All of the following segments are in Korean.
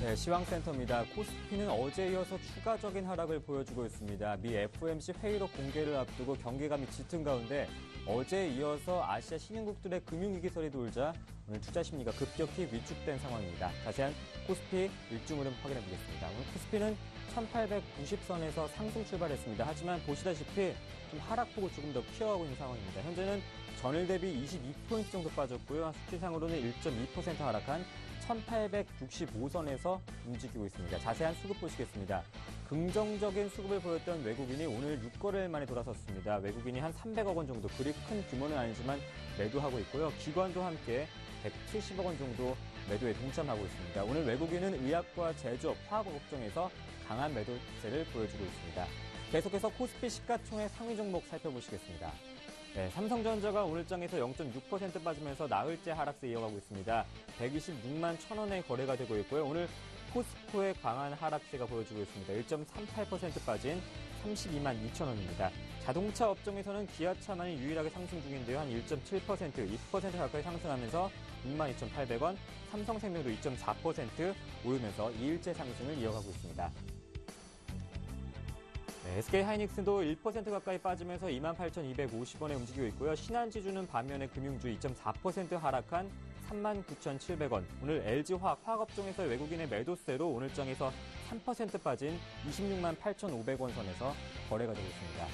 네, 시황센터입니다. 코스피는 어제에 이어서 추가적인 하락을 보여주고 있습니다. 미 FOMC 회의록 공개를 앞두고 경계감이 짙은 가운데 어제에 이어서 아시아 신흥국들의 금융위기설이 돌자 오늘 투자 심리가 급격히 위축된 상황입니다. 자세한 코스피 일중 흐름 확인해 보겠습니다. 오늘 코스피는 1890선에서 상승 출발했습니다. 하지만 보시다시피 좀 하락폭을 조금 더 키워가고 있는 상황입니다. 현재는 전일 대비 22포인트 정도 빠졌고요. 수치상으로는 1.2% 하락한 1865선에서 움직이고 있습니다. 자세한 수급 보시겠습니다. 긍정적인 수급을 보였던 외국인이 오늘 6거래일 만에 돌아섰습니다. 외국인이 한 300억 원 정도, 그리 큰 규모는 아니지만 매도하고 있고요. 기관도 함께 170억 원 정도 매도에 동참하고 있습니다. 오늘 외국인은 의약과 제조업, 화학 업종에서 강한 매도세를 보여주고 있습니다. 계속해서 코스피 시가총액 상위 종목 살펴보시겠습니다. 네, 삼성전자가 오늘 장에서 0.6% 빠지면서 나흘째 하락세 이어가고 있습니다. 126만 1,000원에 거래가 되고 있고요. 오늘 포스코의 강한 하락세가 보여주고 있습니다. 1.38% 빠진 32만 2,000원입니다. 자동차 업종에서는 기아차만이 유일하게 상승 중인데요. 한 1.7%, 2% 가까이 상승하면서 62,800원, 삼성생명도 2.4% 오르면서 2일째 상승을 이어가고 있습니다. 네, SK하이닉스도 1% 가까이 빠지면서 28,250원에 움직이고 있고요. 신한지주는 반면에 금융주 2.4% 하락한 39,700원. 오늘 LG화학, 화학업종에서 외국인의 매도세로 오늘 장에서 3% 빠진 26만 8,500원 선에서 거래가 되고 있습니다.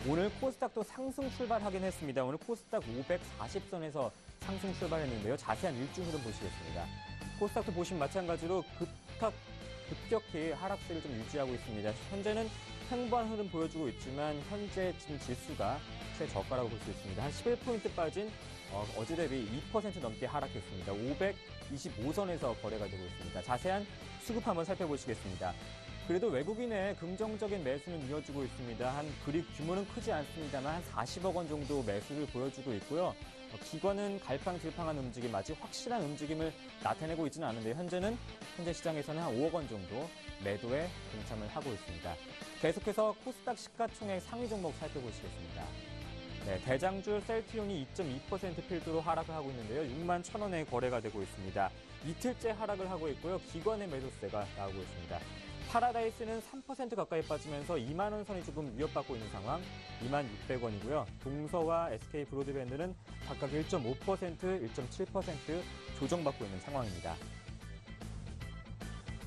오늘 코스닥도 상승 출발하긴 했습니다. 오늘 코스닥 540선에서 상승 출발했는데요. 자세한 일중 흐름 보시겠습니다. 코스닥도 보시면 마찬가지로 급격히 하락세를 좀 유지하고 있습니다. 현재는 횡보한 흐름 보여주고 있지만 현재 지금 지수가 최저가라고 볼 수 있습니다. 한 11포인트 빠진 어제 대비 2% 넘게 하락했습니다. 525선에서 거래가 되고 있습니다. 자세한 수급 한번 살펴보시겠습니다. 그래도 외국인의 긍정적인 매수는 이어지고 있습니다. 그리 규모는 크지 않습니다만 한 40억 원 정도 매수를 보여주고 있고요. 기관은 갈팡질팡한 움직임, 아직 확실한 움직임을 나타내고 있지는 않은데 현재 시장에서는 한 5억 원 정도 매도에 동참을 하고 있습니다. 계속해서 코스닥 시가총액 상위 종목 살펴보시겠습니다. 네, 대장주 셀트리온이 2.2% 필두로 하락을 하고 있는데요. 6만 1,000원에 거래가 되고 있습니다. 이틀째 하락을 하고 있고요. 기관의 매도세가 나오고 있습니다. 파라다이스는 3% 가까이 빠지면서 2만 원 선이 조금 위협받고 있는 상황, 2만 600원이고요. 동서와 SK 브로드밴드는 각각 1.5%, 1.7% 조정받고 있는 상황입니다.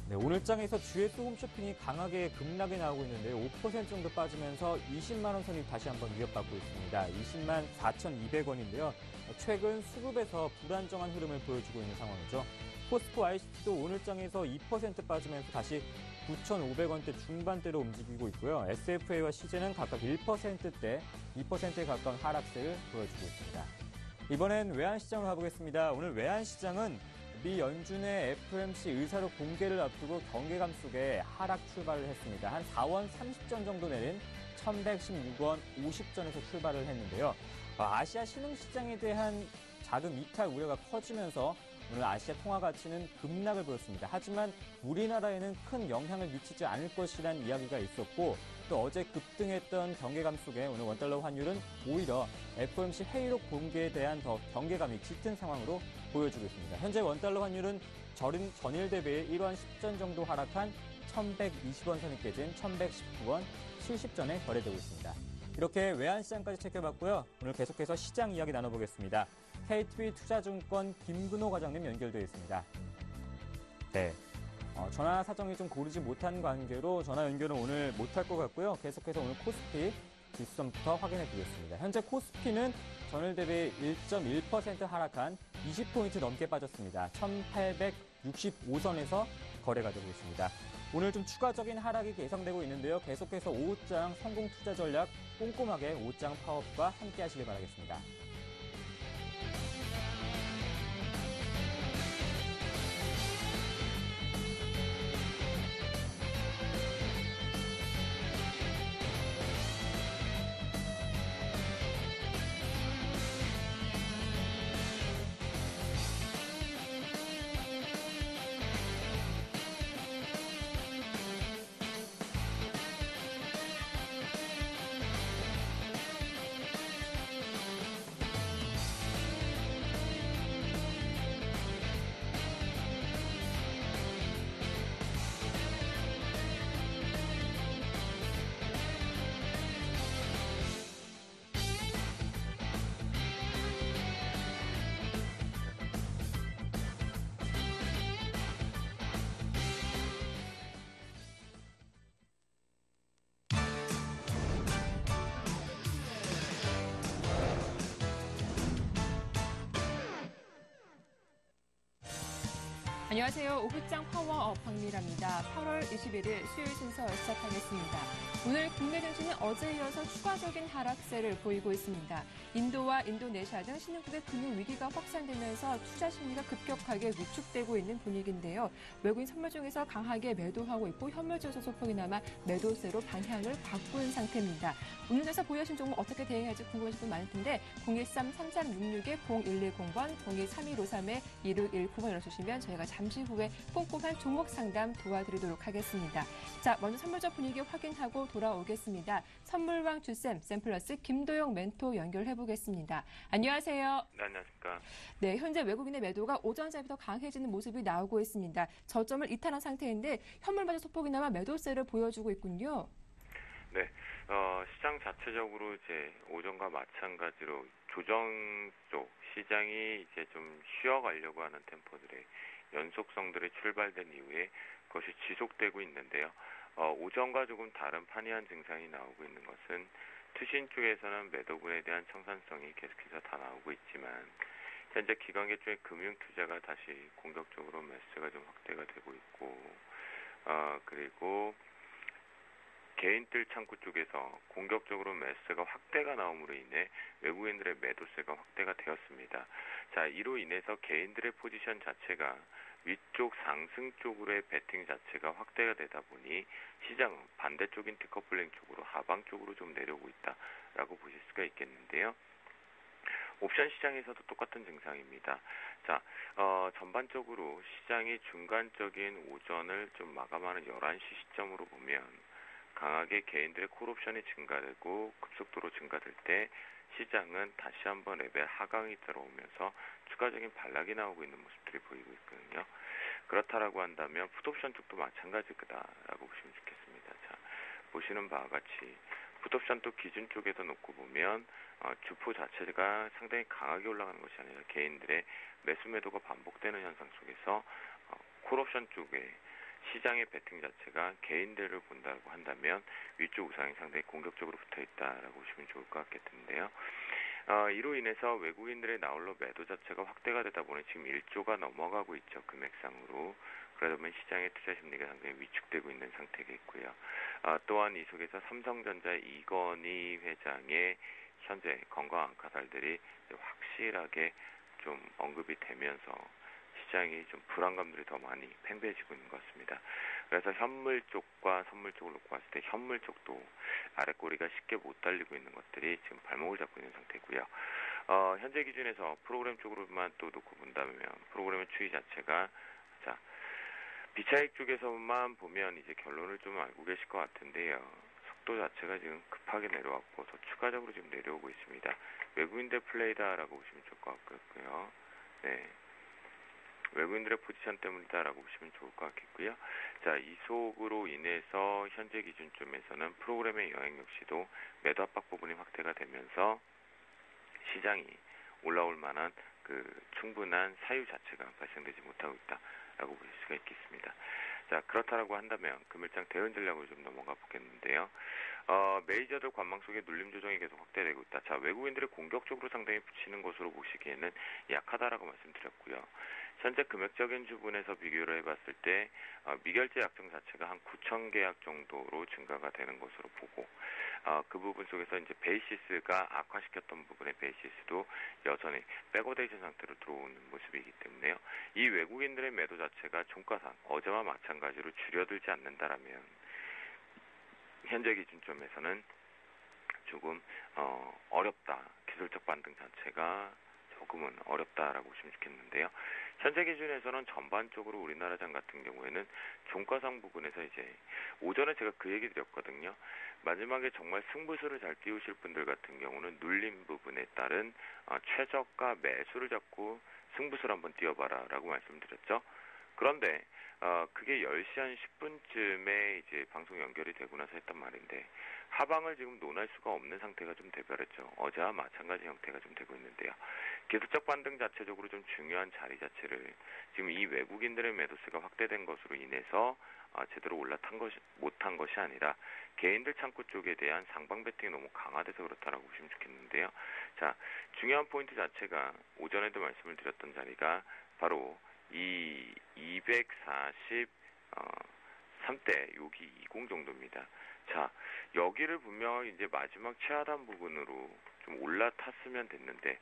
네, 오늘 장에서 GS 홈쇼핑이 강하게 급락이 나오고 있는데요. 5% 정도 빠지면서 20만 원 선이 다시 한번 위협받고 있습니다. 20만 4,200원인데요. 최근 수급에서 불안정한 흐름을 보여주고 있는 상황이죠. 포스코 ICT도 오늘 장에서 2% 빠지면서 다시 9,500원대 중반대로 움직이고 있고요. SFA와 CJ는 각각 1%대, 2%에 가까운 하락세를 보여주고 있습니다. 이번엔 외환시장으로 가보겠습니다. 오늘 외환시장은 미 연준의 FOMC 의사록 공개를 앞두고 경계감 속에 하락 출발을 했습니다. 한 4원 30전 정도 내린 1,116원 50전에서 출발을 했는데요. 아시아 신흥시장에 대한 자금 이탈 우려가 커지면서 오늘 아시아 통화 가치는 급락을 보였습니다. 하지만 우리나라에는 큰 영향을 미치지 않을 것이라는 이야기가 있었고 또 어제 급등했던 경계감 속에 오늘 원달러 환율은 오히려 FOMC 회의록 공개에 대한 더 경계감이 짙은 상황으로 보여주고 있습니다. 현재 원달러 환율은 전일 대비 1원 10전 정도 하락한 1,120원 선이 깨진 1,119원 70전에 거래되고 있습니다. 이렇게 외환시장까지 체크해봤고요. 오늘 계속해서 시장 이야기 나눠보겠습니다. KTB 투자증권 김근호 과장님 연결되어 있습니다. 네, 전화 사정이 좀 고르지 못한 관계로 전화 연결은 오늘 못할 것 같고요. 계속해서 오늘 코스피 지수점부터 확인해 보겠습니다. 현재 코스피는 전일 대비 1.1% 하락한 20포인트 넘게 빠졌습니다. 1,865선에서 거래가 되고 있습니다. 오늘 좀 추가적인 하락이 예상되고 있는데요. 계속해서 5장 성공 투자 전략 꼼꼼하게 5장 파업과 함께 하시길 바라겠습니다. 안녕하세요. 오후장 파워업 박미라입니다. 8월 21일 수요일 순서 시작하겠습니다. 오늘 국내 증시는 어제에 이어서 추가적인 하락세를 보이고 있습니다. 인도와 인도네시아 등 신흥국의 금융 위기가 확산되면서 투자 심리가 급격하게 위축되고 있는 분위기인데요. 외국인 선물 중에서 강하게 매도하고 있고 현물지수 소폭이 남아 매도세로 방향을 바꾼 상태입니다. 오늘 에서 보유하신 종목 어떻게 대응할지 궁금하신 분 많을 텐데 013-3366-0110번, 023153-2619번으로 주시면 저희가 잠시 후에 꼼꼼한 종목 상담 도와드리도록 하겠습니다. 자, 먼저 선물적 분위기 확인하고 돌아오겠습니다. 선물왕 주쌤, 샘플러스 김도영 멘토 연결해보겠습니다. 안녕하세요. 네, 안녕하십니까. 네, 현재 외국인의 매도가 오전자부터 강해지는 모습이 나오고 있습니다. 저점을 이탈한 상태인데 현물마저 소폭이나마 매도세를 보여주고 있군요. 네, 시장 자체적으로 이제 오전과 마찬가지로 조정 쪽 시장이 이제 좀 쉬어가려고 하는 템포들의 연속성들이 출발된 이후에 그것이 지속되고 있는데요. 오전과 조금 다른 판이한 증상이 나오고 있는 것은 투신 쪽에서는 매도분에 대한 청산성이 계속해서 다 나오고 있지만 현재 기관계 쪽의 금융 투자가 다시 공격적으로 매수가 좀 확대가 되고 있고 그리고 개인들 창구 쪽에서 공격적으로 매수가 확대가 나옴으로 인해 외국인들의 매도세가 확대가 되었습니다. 자, 이로 인해서 개인들의 포지션 자체가 위쪽 상승 쪽으로의 베팅 자체가 확대가 되다 보니 시장은 반대쪽인 디커플링 쪽으로 하방 쪽으로 좀 내려오고 있다라고 보실 수가 있겠는데요. 옵션 시장에서도 똑같은 증상입니다. 자, 전반적으로 시장이 중간적인 오전을 좀 마감하는 11시 시점으로 보면 강하게 개인들의 콜옵션이 증가되고 급속도로 증가될 때 시장은 다시 한번 레벨 하강이 들어오면서 추가적인 반락이 나오고 있는 모습들이 보이고 있거든요. 그렇다라고 한다면 풋옵션 쪽도 마찬가지일 거다라고 보시면 좋겠습니다. 자, 보시는 바와 같이 풋옵션 또 기준 쪽에서 놓고 보면 주포 자체가 상당히 강하게 올라가는 것이 아니라 개인들의 매수 매도가 반복되는 현상 속에서 콜옵션 쪽에 시장의 베팅 자체가 개인들을 본다고 한다면 위쪽 우상이 상당히 공격적으로 붙어있다라고 보시면 좋을 것 같겠는데요. 이로 인해서 외국인들의 나홀로 매도 자체가 확대가 되다 보니 지금 1조가 넘어가고 있죠. 금액상으로. 그러다 보면 시장의 투자 심리가 상당히 위축되고 있는 상태겠고요. 또한 이 속에서 삼성전자 이건희 회장의 현재 건강한 가설들이 확실하게 좀 언급이 되면서 시장이 좀 불안감들이 더 많이 팽배해지고 있는 것 같습니다. 그래서 현물 쪽과 선물 쪽을 놓고 봤을 때 현물 쪽도 아랫꼬리가 쉽게 못 달리고 있는 것들이 지금 발목을 잡고 있는 상태고요. 현재 기준에서 프로그램 쪽으로만 또 놓고 본다면 프로그램의 추이 자체가 자 비차익 쪽에서만 보면 이제 결론을 좀 알고 계실 것 같은데요. 속도 자체가 지금 급하게 내려왔고 더 추가적으로 지금 내려오고 있습니다. 외국인들 플레이다라고 보시면 좋을 것 같고요. 네. 외국인들의 포지션 때문이다라고 보시면 좋을 것 같겠고요. 자, 이 속으로 인해서 현재 기준점에서는 프로그램의 영향 역시도 매도 압박 부분이 확대가 되면서 시장이 올라올 만한 그 충분한 사유 자체가 발생되지 못하고 있다라고 볼 수가 있겠습니다. 자, 그렇다라고 한다면 금일장 대응 전략으로 좀 넘어가 보겠는데요. 메이저들 관망 속에 눌림 조정이 계속 확대되고 있다. 자, 외국인들이 공격적으로 상당히 붙이는 것으로 보시기에는 약하다라고 말씀드렸고요. 현재 금액적인 부분에서 비교를 해봤을 때 미결제 약정 자체가 한 9천 계약 정도로 증가가 되는 것으로 보고 그 부분 속에서 이제 베이시스가 악화시켰던 부분의 베이시스도 여전히 백오데이션 상태로 들어오는 모습이기 때문에요. 이 외국인들의 매도 자체가 종가상 어제와 마찬가지로 줄여들지 않는다라면 현재 기준점에서는 조금 어렵다. 기술적 반등 자체가 조금은 어렵다라고 보시면 좋겠는데요. 현재 기준에서는 전반적으로 우리나라 장 같은 경우에는 종가상 부분에서 이제 오전에 제가 그 얘기 드렸거든요. 마지막에 정말 승부수를 잘 띄우실 분들 같은 경우는 눌림 부분에 따른 최저가 매수를 잡고 승부수를 한번 띄워봐라 라고 말씀드렸죠. 그런데 그게 10시 한 10분쯤에 이제 방송 연결이 되고 나서 했단 말인데 하방을 지금 논할 수가 없는 상태가 좀 돼버렸죠. 어제와 마찬가지 형태가 좀 되고 있는데요. 기술적 반등 자체적으로 좀 중요한 자리 자체를 지금 이 외국인들의 매도세가 확대된 것으로 인해서 제대로 못한 것이 아니라 개인들 창구 쪽에 대한 상방 베팅이 너무 강화돼서 그렇다라고 보시면 좋겠는데요. 자, 중요한 포인트 자체가 오전에도 말씀을 드렸던 자리가 바로 이 243대 여기 20 정도입니다. 자, 여기를 분명히 이제 마지막 최하단 부분으로 좀 올라탔으면 됐는데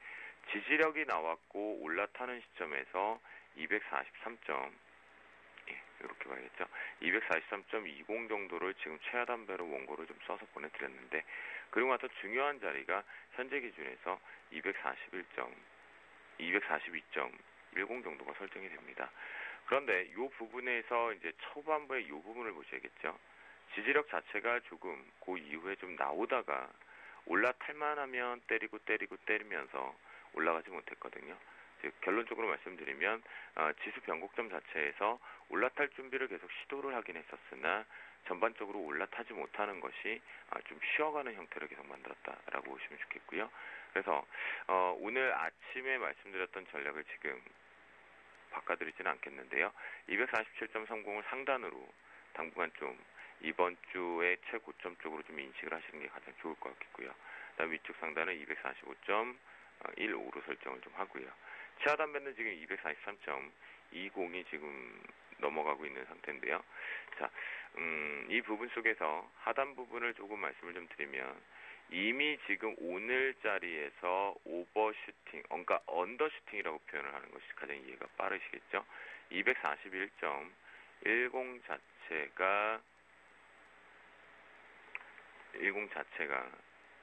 지지력이 나왔고 올라타는 시점에서 243점 이렇게 봐야겠죠. 243.20 정도를 지금 최하단 배로 원고를 좀 써서 보내드렸는데 그리고 나서 중요한 자리가 현재 기준에서 242.10 정도가 설정이 됩니다. 그런데 이 부분에서 이제 초반부의 이 부분을 보셔야겠죠. 지지력 자체가 조금 그 이후에 좀 나오다가 올라탈만 하면 때리면서 올라가지 못했거든요. 즉 결론적으로 말씀드리면 지수 변곡점 자체에서 올라탈 준비를 계속 시도를 하긴 했었으나 전반적으로 올라타지 못하는 것이 좀 쉬어가는 형태를 계속 만들었다라고 보시면 좋겠고요. 그래서 오늘 아침에 말씀드렸던 전략을 지금 바꿔드리지는 않겠는데요. 247.30을 상단으로 당분간 좀 이번 주의 최고점 쪽으로 좀 인식을 하시는 게 가장 좋을 것 같겠고요. 그다음 위쪽 상단은 245.15로 설정을 좀 하고요. 최하단 밴드 지금 243.20이 지금 넘어가고 있는 상태인데요. 자, 이 부분 속에서 하단 부분을 조금 말씀을 좀 드리면 이미 지금 오늘 자리에서 오버슈팅, 그러니까 언더슈팅이라고 표현을 하는 것이 가장 이해가 빠르시겠죠. 241.10 자체가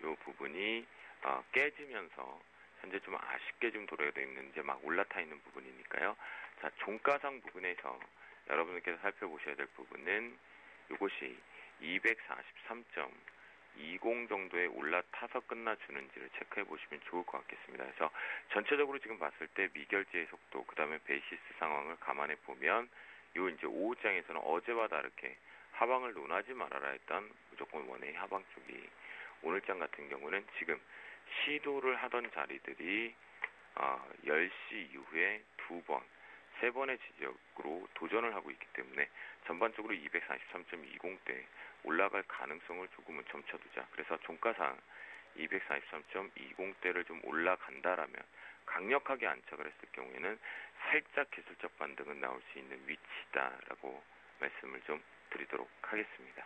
이 부분이 깨지면서 현재 좀 아쉽게 좀 도래되어 있는 이제 막 올라타 있는 부분이니까요. 자, 종가상 부분에서 여러분들께서 살펴보셔야 될 부분은 이것이 243.20 정도에 올라타서 끝나주는지를 체크해 보시면 좋을 것 같겠습니다. 그래서 전체적으로 지금 봤을 때 미결제의 속도, 그 다음에 베이시스 상황을 감안해 보면 요 이제 오후장에서는 어제와 다르게 하방을 논하지 말아라 했던 무조건 원의 하방 쪽이 오늘장 같은 경우는 지금 시도를 하던 자리들이 10시 이후에 세 번의 지적으로 도전을 하고 있기 때문에 전반적으로 243.20대 올라갈 가능성을 조금은 점쳐두자. 그래서 종가상 243.20대를 좀 올라간다라면 강력하게 안착을 했을 경우에는 살짝 기술적 반등은 나올 수 있는 위치다라고 말씀을 좀 드리도록 하겠습니다.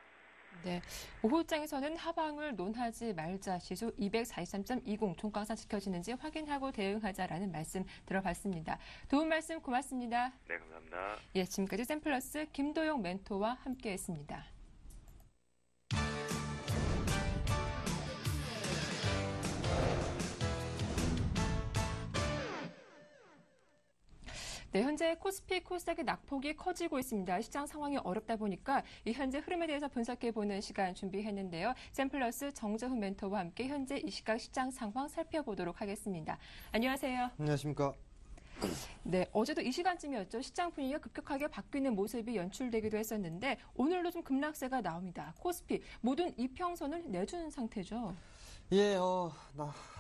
네, 오후장에서는 하방을 논하지 말자, 지수 243.20 종가상 지켜지는지 확인하고 대응하자라는 말씀 들어봤습니다. 도움 말씀 고맙습니다. 네, 감사합니다. 예, 지금까지 샘플러스 김도영 멘토와 함께했습니다. 네, 현재 코스피, 코스닥의 낙폭이 커지고 있습니다. 시장 상황이 어렵다 보니까 이 현재 흐름에 대해서 분석해보는 시간 준비했는데요. 샘플러스 정재훈 멘토와 함께 현재 이 시각 시장 상황 살펴보도록 하겠습니다. 안녕하세요. 안녕하십니까. 네, 어제도 이 시간쯤이었죠. 시장 분위기가 급격하게 바뀌는 모습이 연출되기도 했었는데 오늘도 좀 급락세가 나옵니다. 코스피 모든 이평선을 내준 상태죠. 예,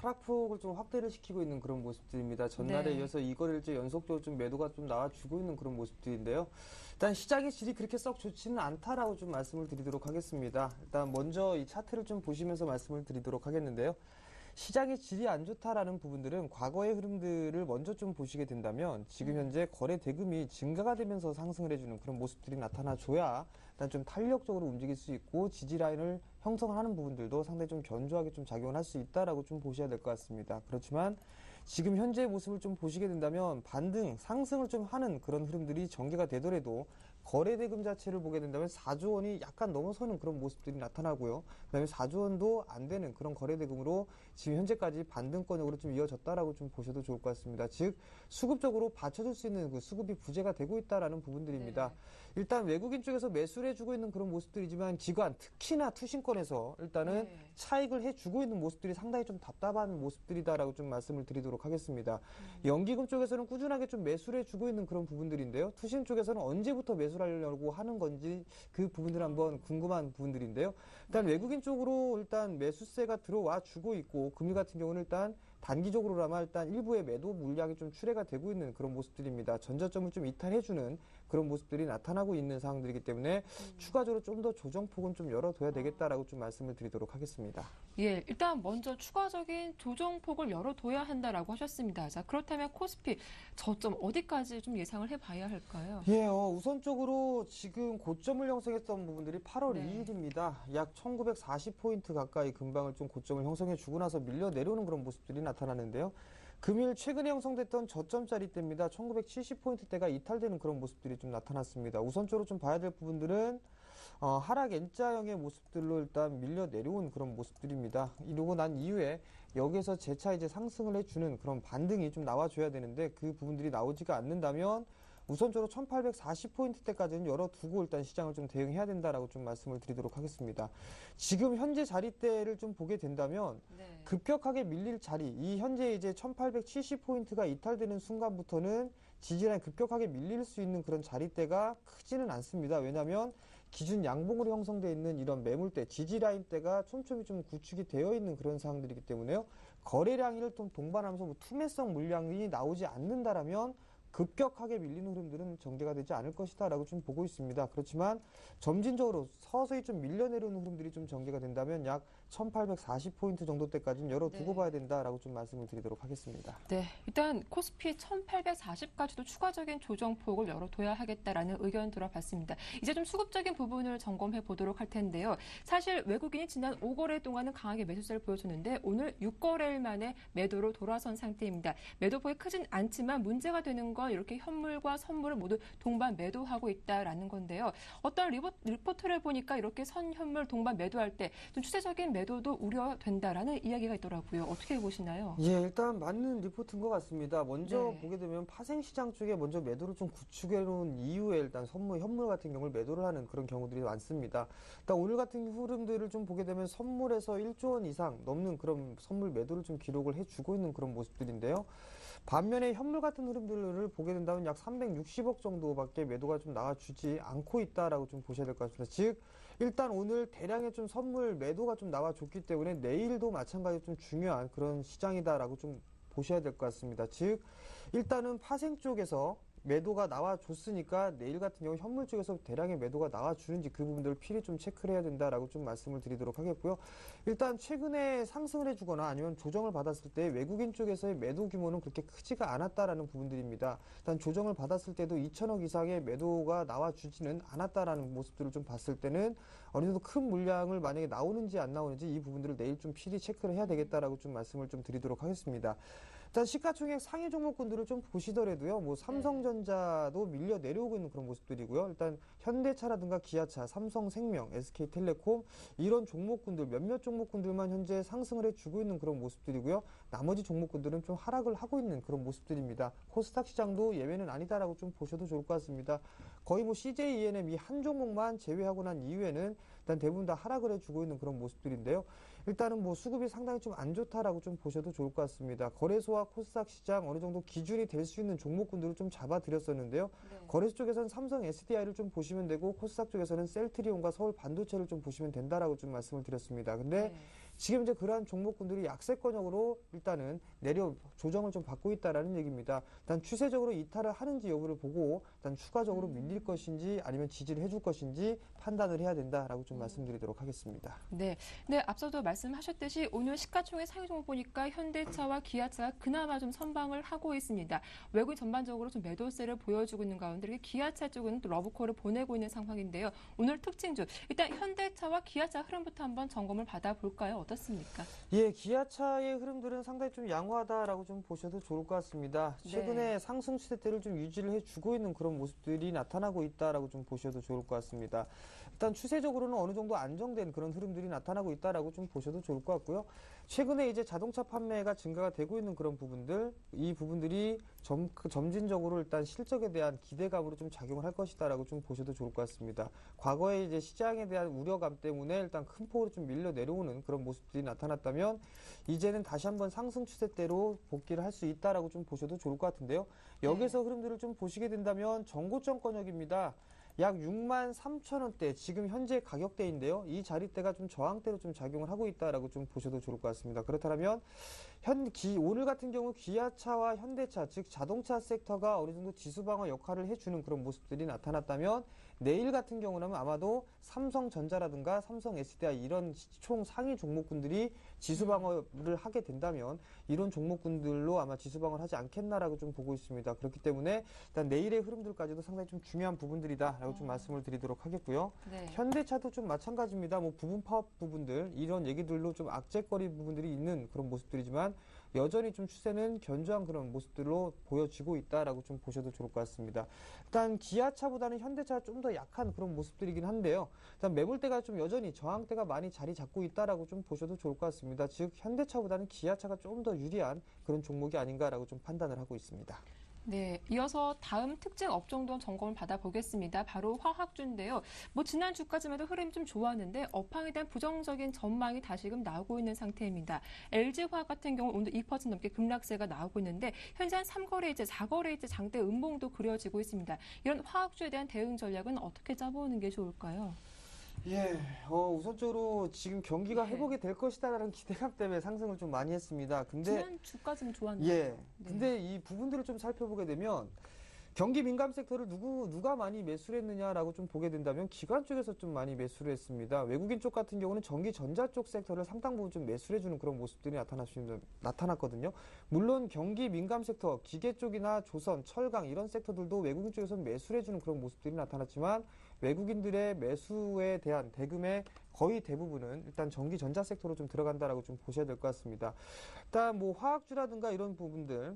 하락폭을 좀 확대를 시키고 있는 그런 모습들입니다. 전날에 네. 이어서 이거일째 연속적으로 좀 매도가 좀 나와주고 있는 그런 모습들인데요. 일단 시장의 질이 그렇게 썩 좋지는 않다라고 좀 말씀을 드리도록 하겠습니다. 일단 먼저 이 차트를 좀 보시면서 말씀을 드리도록 하겠는데요. 시장의 질이 안 좋다라는 부분들은 과거의 흐름들을 먼저 좀 보시게 된다면 지금 현재 거래 대금이 증가가 되면서 상승을 해주는 그런 모습들이 나타나줘야 일단 좀 탄력적으로 움직일 수 있고 지지 라인을 형성하는 부분들도 상당히 좀 견조하게 좀 작용을 할 수 있다라고 좀 보셔야 될 것 같습니다. 그렇지만 지금 현재의 모습을 좀 보시게 된다면 반등, 상승을 좀 하는 그런 흐름들이 전개가 되더라도 거래 대금 자체를 보게 된다면 4조 원이 약간 넘어서는 그런 모습들이 나타나고요. 그다음에 4조 원도 안 되는 그런 거래 대금으로 지금 현재까지 반등권역으로 좀 이어졌다라고 좀 보셔도 좋을 것 같습니다. 즉 수급적으로 받쳐줄 수 있는 그 수급이 부재가 되고 있다라는 부분들입니다. 네. 일단 외국인 쪽에서 매수를 해주고 있는 그런 모습들이지만 기관 특히나 투신권에서 일단은 네. 차익을 해주고 있는 모습들이 상당히 좀 답답한 모습들이다라고 좀 말씀을 드리도록 하겠습니다. 연기금 쪽에서는 꾸준하게 좀 매수를 해주고 있는 그런 부분들인데요. 투신 쪽에서는 언제부터 매수를 하려고 하는 건지 그 부분들 한번 궁금한 부분들인데요. 일단 외국인 쪽으로 일단 매수세가 들어와 주고 있고 금리 같은 경우는 일단 단기적으로나마 일단 일부의 매도 물량이 좀 출회가 되고 있는 그런 모습들입니다. 전저점을 좀 이탈해주는 그런 모습들이 나타나고 있는 상황들이기 때문에 추가적으로 좀 더 조정폭은 좀 열어둬야 되겠다라고 좀 말씀을 드리도록 하겠습니다. 예, 일단 먼저 추가적인 조정폭을 열어둬야 한다라고 하셨습니다. 자, 그렇다면 코스피 저점 어디까지 좀 예상을 해봐야 할까요? 예, 우선적으로 지금 고점을 형성했던 부분들이 8월 네. 2일입니다. 약 1940포인트 가까이 근방을 좀 고점을 형성해주고 나서 밀려 내려오는 그런 모습들이 나타나는데요. 금일 최근에 형성됐던 저점짜리대입니다. 1970포인트대가 이탈되는 그런 모습들이 좀 나타났습니다. 우선적으로 좀 봐야 될 부분들은 하락 N자형의 모습들로 일단 밀려 내려온 그런 모습들입니다. 이러고 난 이후에 여기서 재차 이제 상승을 해주는 그런 반등이 좀 나와줘야 되는데 그 부분들이 나오지가 않는다면 우선적으로 1840포인트대까지는 열어두고 일단 시장을 좀 대응해야 된다라고 좀 말씀을 드리도록 하겠습니다. 지금 현재 자리대를 좀 보게 된다면 네. 급격하게 밀릴 자리, 이 현재 이제 1870포인트가 이탈되는 순간부터는 지지라인 급격하게 밀릴 수 있는 그런 자리대가 크지는 않습니다. 왜냐하면 기준 양봉으로 형성되어 있는 이런 매물대, 지지라인대가 촘촘히 좀 구축이 되어 있는 그런 상황들이기 때문에요. 거래량을 좀 동반하면서 뭐 투매성 물량이 나오지 않는다라면 급격하게 밀리는 흐름들은 전개가 되지 않을 것이다 라고 좀 보고 있습니다. 그렇지만 점진적으로 서서히 좀 밀려내려오는 흐름들이 좀 전개가 된다면 약 1840포인트 정도 때까지는 열어두고 네. 봐야 된다라고 좀 말씀을 드리도록 하겠습니다. 네, 일단 코스피 1840까지도 추가적인 조정폭을 열어둬야 하겠다라는 의견 들어봤습니다. 이제 좀 수급적인 부분을 점검해 보도록 할 텐데요. 사실 외국인이 지난 5거래 동안은 강하게 매수세를 보여줬는데 오늘 6거래일 만에 매도로 돌아선 상태입니다. 매도폭이 크진 않지만 문제가 되는 건 이렇게 현물과 선물을 모두 동반 매도하고 있다라는 건데요. 어떤 리포트를 보니까 이렇게 선현물 동반 매도할 때 좀 추세적인 매도도 우려된다라는 이야기가 있더라고요. 어떻게 보시나요? 예, 일단 맞는 리포트인 것 같습니다. 먼저 네. 보게 되면 파생시장 쪽에 먼저 매도를 좀 구축해 놓은 이후에 일단 현물 같은 경우를 매도를 하는 그런 경우들이 많습니다. 일단 오늘 같은 흐름들을 좀 보게 되면 선물에서 1조 원 이상 넘는 그런 선물 매도를 좀 기록을 해주고 있는 그런 모습들인데요. 반면에 현물 같은 흐름들을 보게 된다면 약 360억 정도밖에 매도가 좀 나와주지 않고 있다라고 좀 보셔야 될 것 같습니다. 즉, 일단 오늘 대량의 좀 선물 매도가 좀 나와줬기 때문에 내일도 마찬가지로 좀 중요한 그런 시장이다라고 좀 보셔야 될 것 같습니다. 즉, 일단은 파생 쪽에서 매도가 나와줬으니까 내일 같은 경우 현물 쪽에서 대량의 매도가 나와주는지 그 부분들을 필히 좀 체크를 해야 된다라고 좀 말씀을 드리도록 하겠고요. 일단 최근에 상승을 해주거나 아니면 조정을 받았을 때 외국인 쪽에서의 매도 규모는 그렇게 크지가 않았다라는 부분들입니다. 일단 조정을 받았을 때도 2천억 이상의 매도가 나와주지는 않았다라는 모습들을 좀 봤을 때는 어느 정도 큰 물량을 만약에 나오는지 안 나오는지 이 부분들을 내일 좀 필히 체크를 해야 되겠다라고 좀 말씀을 좀 드리도록 하겠습니다. 일단 시가총액 상위 종목군들을 좀 보시더라도요, 뭐 삼성전자도 밀려 내려오고 있는 그런 모습들이고요. 일단 현대차라든가 기아차, 삼성생명, SK텔레콤 이런 종목군들 몇몇 종목군들만 현재 상승을 해주고 있는 그런 모습들이고요. 나머지 종목군들은 좀 하락을 하고 있는 그런 모습들입니다. 코스닥 시장도 예외는 아니다라고 좀 보셔도 좋을 것 같습니다. 거의 뭐 CJ ENM 이 한 종목만 제외하고 난 이후에는 일단 대부분 다 하락을 해주고 있는 그런 모습들인데요. 일단은 뭐 수급이 상당히 좀 안 좋다라고 좀 보셔도 좋을 것 같습니다. 거래소와 코스닥 시장 어느 정도 기준이 될 수 있는 종목군들을 좀 잡아드렸었는데요. 네. 거래소 쪽에서는 삼성 SDI를 좀 보시면 되고 코스닥 쪽에서는 셀트리온과 서울 반도체를 좀 보시면 된다라고 좀 말씀을 드렸습니다. 근데 네. 지금 이제 그러한 종목군들이 약세권역으로 일단은 조정을 좀 받고 있다라는 얘기입니다. 일단 추세적으로 이탈을 하는지 여부를 보고 일단 추가적으로 밀릴 것인지 아니면 지지를 해줄 것인지 판단을 해야 된다라고 좀 말씀드리도록 하겠습니다. 네. 네, 앞서도 말씀하셨듯이 오늘 시가총액 상위 종목 보니까 현대차와 기아차가 그나마 좀 선방을 하고 있습니다. 외국인 전반적으로 좀 매도세를 보여주고 있는 가운데 이렇게 기아차 쪽은 또 러브콜을 보내고 있는 상황인데요. 오늘 특징주 일단 현대차와 기아차 흐름부터 한번 점검을 받아볼까요? 어떻습니까? 예, 기아차의 흐름들은 상당히 좀 양호하다라고 좀 보셔도 좋을 것 같습니다. 최근에 상승 추세대를 좀 유지를 해주고 있는 그런 모습들이 나타나고 있다라고 좀 보셔도 좋을 것 같습니다. 일단 추세적으로는 어느 정도 안정된 그런 흐름들이 나타나고 있다라고 좀 보셔도 좋을 것 같고요. 최근에 이제 자동차 판매가 증가가 되고 있는 그런 부분들, 이 부분들이 점진적으로 일단 실적에 대한 기대감으로 좀 작용을 할 것이다라고 좀 보셔도 좋을 것 같습니다. 과거에 이제 시장에 대한 우려감 때문에 일단 큰 폭으로 좀 밀려 내려오는 그런 모습들이 나타났다면 이제는 다시 한번 상승 추세대로 복귀를 할 수 있다라고 좀 보셔도 좋을 것 같은데요. 여기서 흐름들을 좀 보시게 된다면 정고점권역입니다. 약 63,000원대 지금 현재 가격대인데요. 이 자리대가 좀 저항대로 좀 작용을 하고 있다라고 좀 보셔도 좋을 것 같습니다. 그렇다면 오늘 같은 경우 기아차와 현대차, 즉 자동차 섹터가 어느 정도 지수 방어 역할을 해주는 그런 모습들이 나타났다면 내일 같은 경우는 아마도 삼성전자라든가 삼성 SDI 이런 시총 상위 종목군들이 지수 방어를 하게 된다면 이런 종목군들로 아마 지수 방어를 하지 않겠나라고 좀 보고 있습니다. 그렇기 때문에 일단 내일의 흐름들까지도 상당히 좀 중요한 부분들이다라고 좀 말씀을 드리도록 하겠고요. 네. 현대차도 좀 마찬가지입니다. 뭐 부분 파업 부분들 이런 얘기들로 좀 악재거리 부분들이 있는 그런 모습들이지만 여전히 좀 추세는 견조한 그런 모습들로 보여지고 있다라고 좀 보셔도 좋을 것 같습니다. 일단 기아차보다는 현대차가 좀 더 약한 그런 모습들이긴 한데요. 일단 매물대가 좀 여전히 저항대가 많이 자리 잡고 있다라고 좀 보셔도 좋을 것 같습니다. 즉 현대차보다는 기아차가 좀 더 유리한 그런 종목이 아닌가라고 좀 판단을 하고 있습니다. 네, 이어서 다음 특징 업종도 점검을 받아보겠습니다. 바로 화학주인데요. 뭐 지난 주까지만 해도 흐름이 좀 좋았는데 업황에 대한 부정적인 전망이 다시금 나오고 있는 상태입니다. LG화학 같은 경우 오늘 2% 넘게 급락세가 나오고 있는데 현재 한 3거래일째, 4거래일째 장대 음봉도 그려지고 있습니다. 이런 화학주에 대한 대응 전략은 어떻게 짜보는 게 좋을까요? 예, 우선적으로 지금 경기가 회복이 될 것이다라는 기대감 때문에 상승을 좀 많이 했습니다. 근데 지난 주까지는 좋았는데. 예, 근데 이 부분들을 좀 살펴보게 되면 경기 민감 섹터를 누가 많이 매수를 했느냐라고 좀 보게 된다면 기관 쪽에서 좀 많이 매수를 했습니다. 외국인 쪽 같은 경우는 전기 전자 쪽 섹터를 상당 부분 좀 매수를 해주는 그런 모습들이 나타났거든요. 물론 경기 민감 섹터, 기계 쪽이나 조선, 철강 이런 섹터들도 외국인 쪽에서 매수를 해주는 그런 모습들이 나타났지만 외국인들의 매수에 대한 대금의 거의 대부분은 일단 전기 전자 섹터로 좀 들어간다라고 좀 보셔야 될 것 같습니다. 일단 뭐 화학주라든가 이런 부분들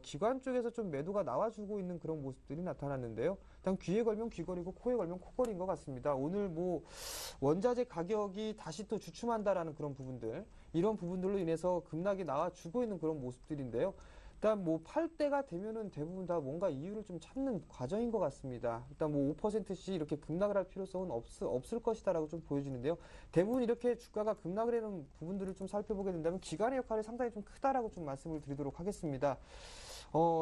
기관 쪽에서 좀 매도가 나와주고 있는 그런 모습들이 나타났는데요. 일단 귀에 걸면 귀걸이고 코에 걸면 코걸이인 것 같습니다. 오늘 뭐 원자재 가격이 다시 또 주춤한다라는 그런 부분들 이런 부분들로 인해서 급락이 나와주고 있는 그런 모습들인데요. 일단 뭐 팔 때가 되면은 대부분 다 뭔가 이유를 좀 찾는 과정인 것 같습니다. 일단 뭐 5%씩 이렇게 급락을 할 필요성은 없을 것이다라고 좀 보여지는데요. 대부분 이렇게 주가가 급락을 하는 부분들을 좀 살펴보게 된다면 기관의 역할이 상당히 좀 크다라고 좀 말씀을 드리도록 하겠습니다.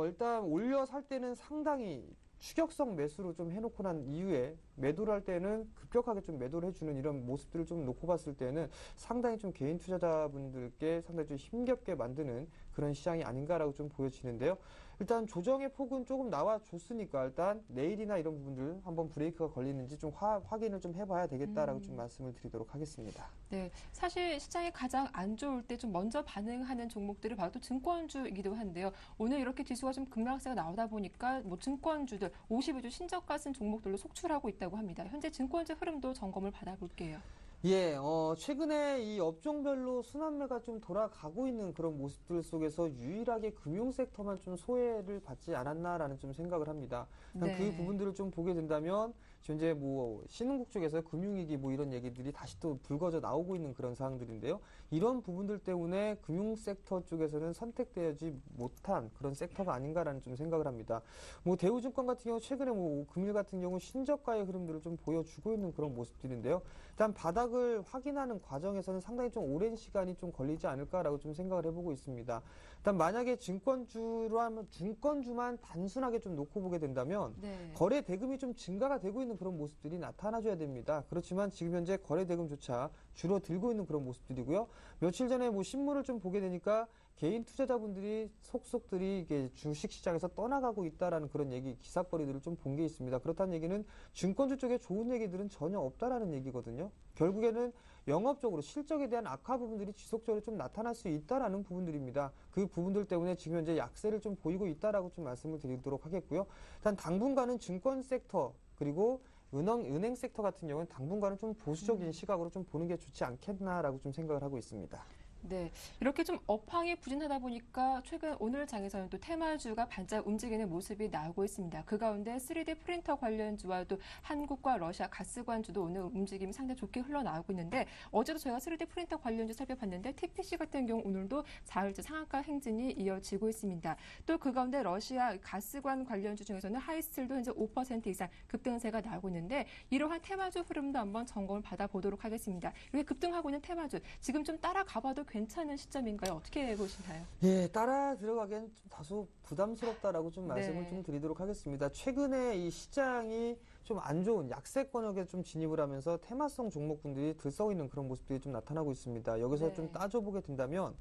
일단 올려 살 때는 상당히 추격성 매수로 좀 해놓고 난 이후에 매도를 할 때는 급격하게 좀 매도를 해주는 이런 모습들을 좀 놓고 봤을 때는 상당히 좀 개인 투자자분들께 상당히 좀 힘겹게 만드는 그런 시장이 아닌가라고 좀 보여지는데요. 일단 조정의 폭은 조금 나와줬으니까 일단 내일이나 이런 부분들 한번 브레이크가 걸리는지 좀 확인을 좀 해봐야 되겠다라고 좀 말씀을 드리도록 하겠습니다. 네, 사실 시장이 가장 안 좋을 때 좀 먼저 반응하는 종목들을 봐도 증권주이기도 한데요. 오늘 이렇게 지수가 좀 급락세가 나오다 보니까 뭐 증권주들 52주 신저가 쓴 종목들로 속출하고 있다고 합니다. 현재 증권주 흐름도 점검을 받아볼게요. 예, 최근에 이 업종별로 순환매가 좀 돌아가고 있는 그런 모습들 속에서 유일하게 금융 섹터만 좀 소외를 받지 않았나라는 좀 생각을 합니다. 네. 그 부분들을 좀 보게 된다면 현재 뭐 신흥국 쪽에서 금융위기 뭐 이런 얘기들이 다시 또 불거져 나오고 있는 그런 상황들인데요. 이런 부분들 때문에 금융 섹터 쪽에서는 선택되지 못한 그런 섹터가 아닌가라는 좀 생각을 합니다. 뭐 대우증권 같은 경우 최근에 뭐 금일 같은 경우 신저가의 흐름들을 좀 보여주고 있는 그런 모습들인데요. 일단 바닥을 확인하는 과정에서는 상당히 좀 오랜 시간이 좀 걸리지 않을까라고 좀 생각을 해보고 있습니다. 일단 만약에 증권주로 하면 증권주만 단순하게 좀 놓고 보게 된다면 네. 거래 대금이 좀 증가가 되고 있는 그런 모습들이 나타나줘야 됩니다. 그렇지만 지금 현재 거래 대금조차 줄어들고 있는 그런 모습들이고요. 며칠 전에 뭐 신문을 좀 보게 되니까 개인 투자자분들이 속속들이 이게 주식시장에서 떠나가고 있다라는 그런 얘기 기사거리들을 좀 본 게 있습니다. 그렇다는 얘기는 증권주 쪽에 좋은 얘기들은 전혀 없다라는 얘기거든요. 결국에는 영업적으로 실적에 대한 악화 부분들이 지속적으로 좀 나타날 수 있다라는 부분들입니다. 그 부분들 때문에 지금 현재 약세를 좀 보이고 있다라고 좀 말씀을 드리도록 하겠고요. 일단 당분간은 증권 섹터 그리고 은행 섹터 같은 경우는 당분간은 좀 보수적인 시각으로 좀 보는 게 좋지 않겠나라고 좀 생각을 하고 있습니다. 네, 이렇게 좀 업황이 부진하다 보니까 최근 오늘 장에서는 또 테마주가 반짝 움직이는 모습이 나오고 있습니다. 그 가운데 3D 프린터 관련주와 또 한국과 러시아 가스관주도 오늘 움직임이 상당히 좋게 흘러나오고 있는데 어제도 저희가 3D 프린터 관련주 살펴봤는데 TPC 같은 경우 오늘도 4일째 상한가 행진이 이어지고 있습니다. 또 그 가운데 러시아 가스관 관련주 중에서는 하이스틸도 현재 5% 이상 급등세가 나오고 있는데 이러한 테마주 흐름도 한번 점검을 받아보도록 하겠습니다. 이렇게 급등하고 있는 테마주 지금 좀 따라가봐도 괜찮은 시점인가요? 어떻게 보시나요? 예, 따라 들어가기엔 좀 다소 부담스럽다라고 좀 말씀을 네. 좀 드리도록 하겠습니다. 최근에 이 시장이 좀 안 좋은 약세권역에 좀 진입을 하면서 테마성 종목군들이 들썩이는 그런 모습들이 좀 나타나고 있습니다. 여기서 네. 좀 따져보게 된다면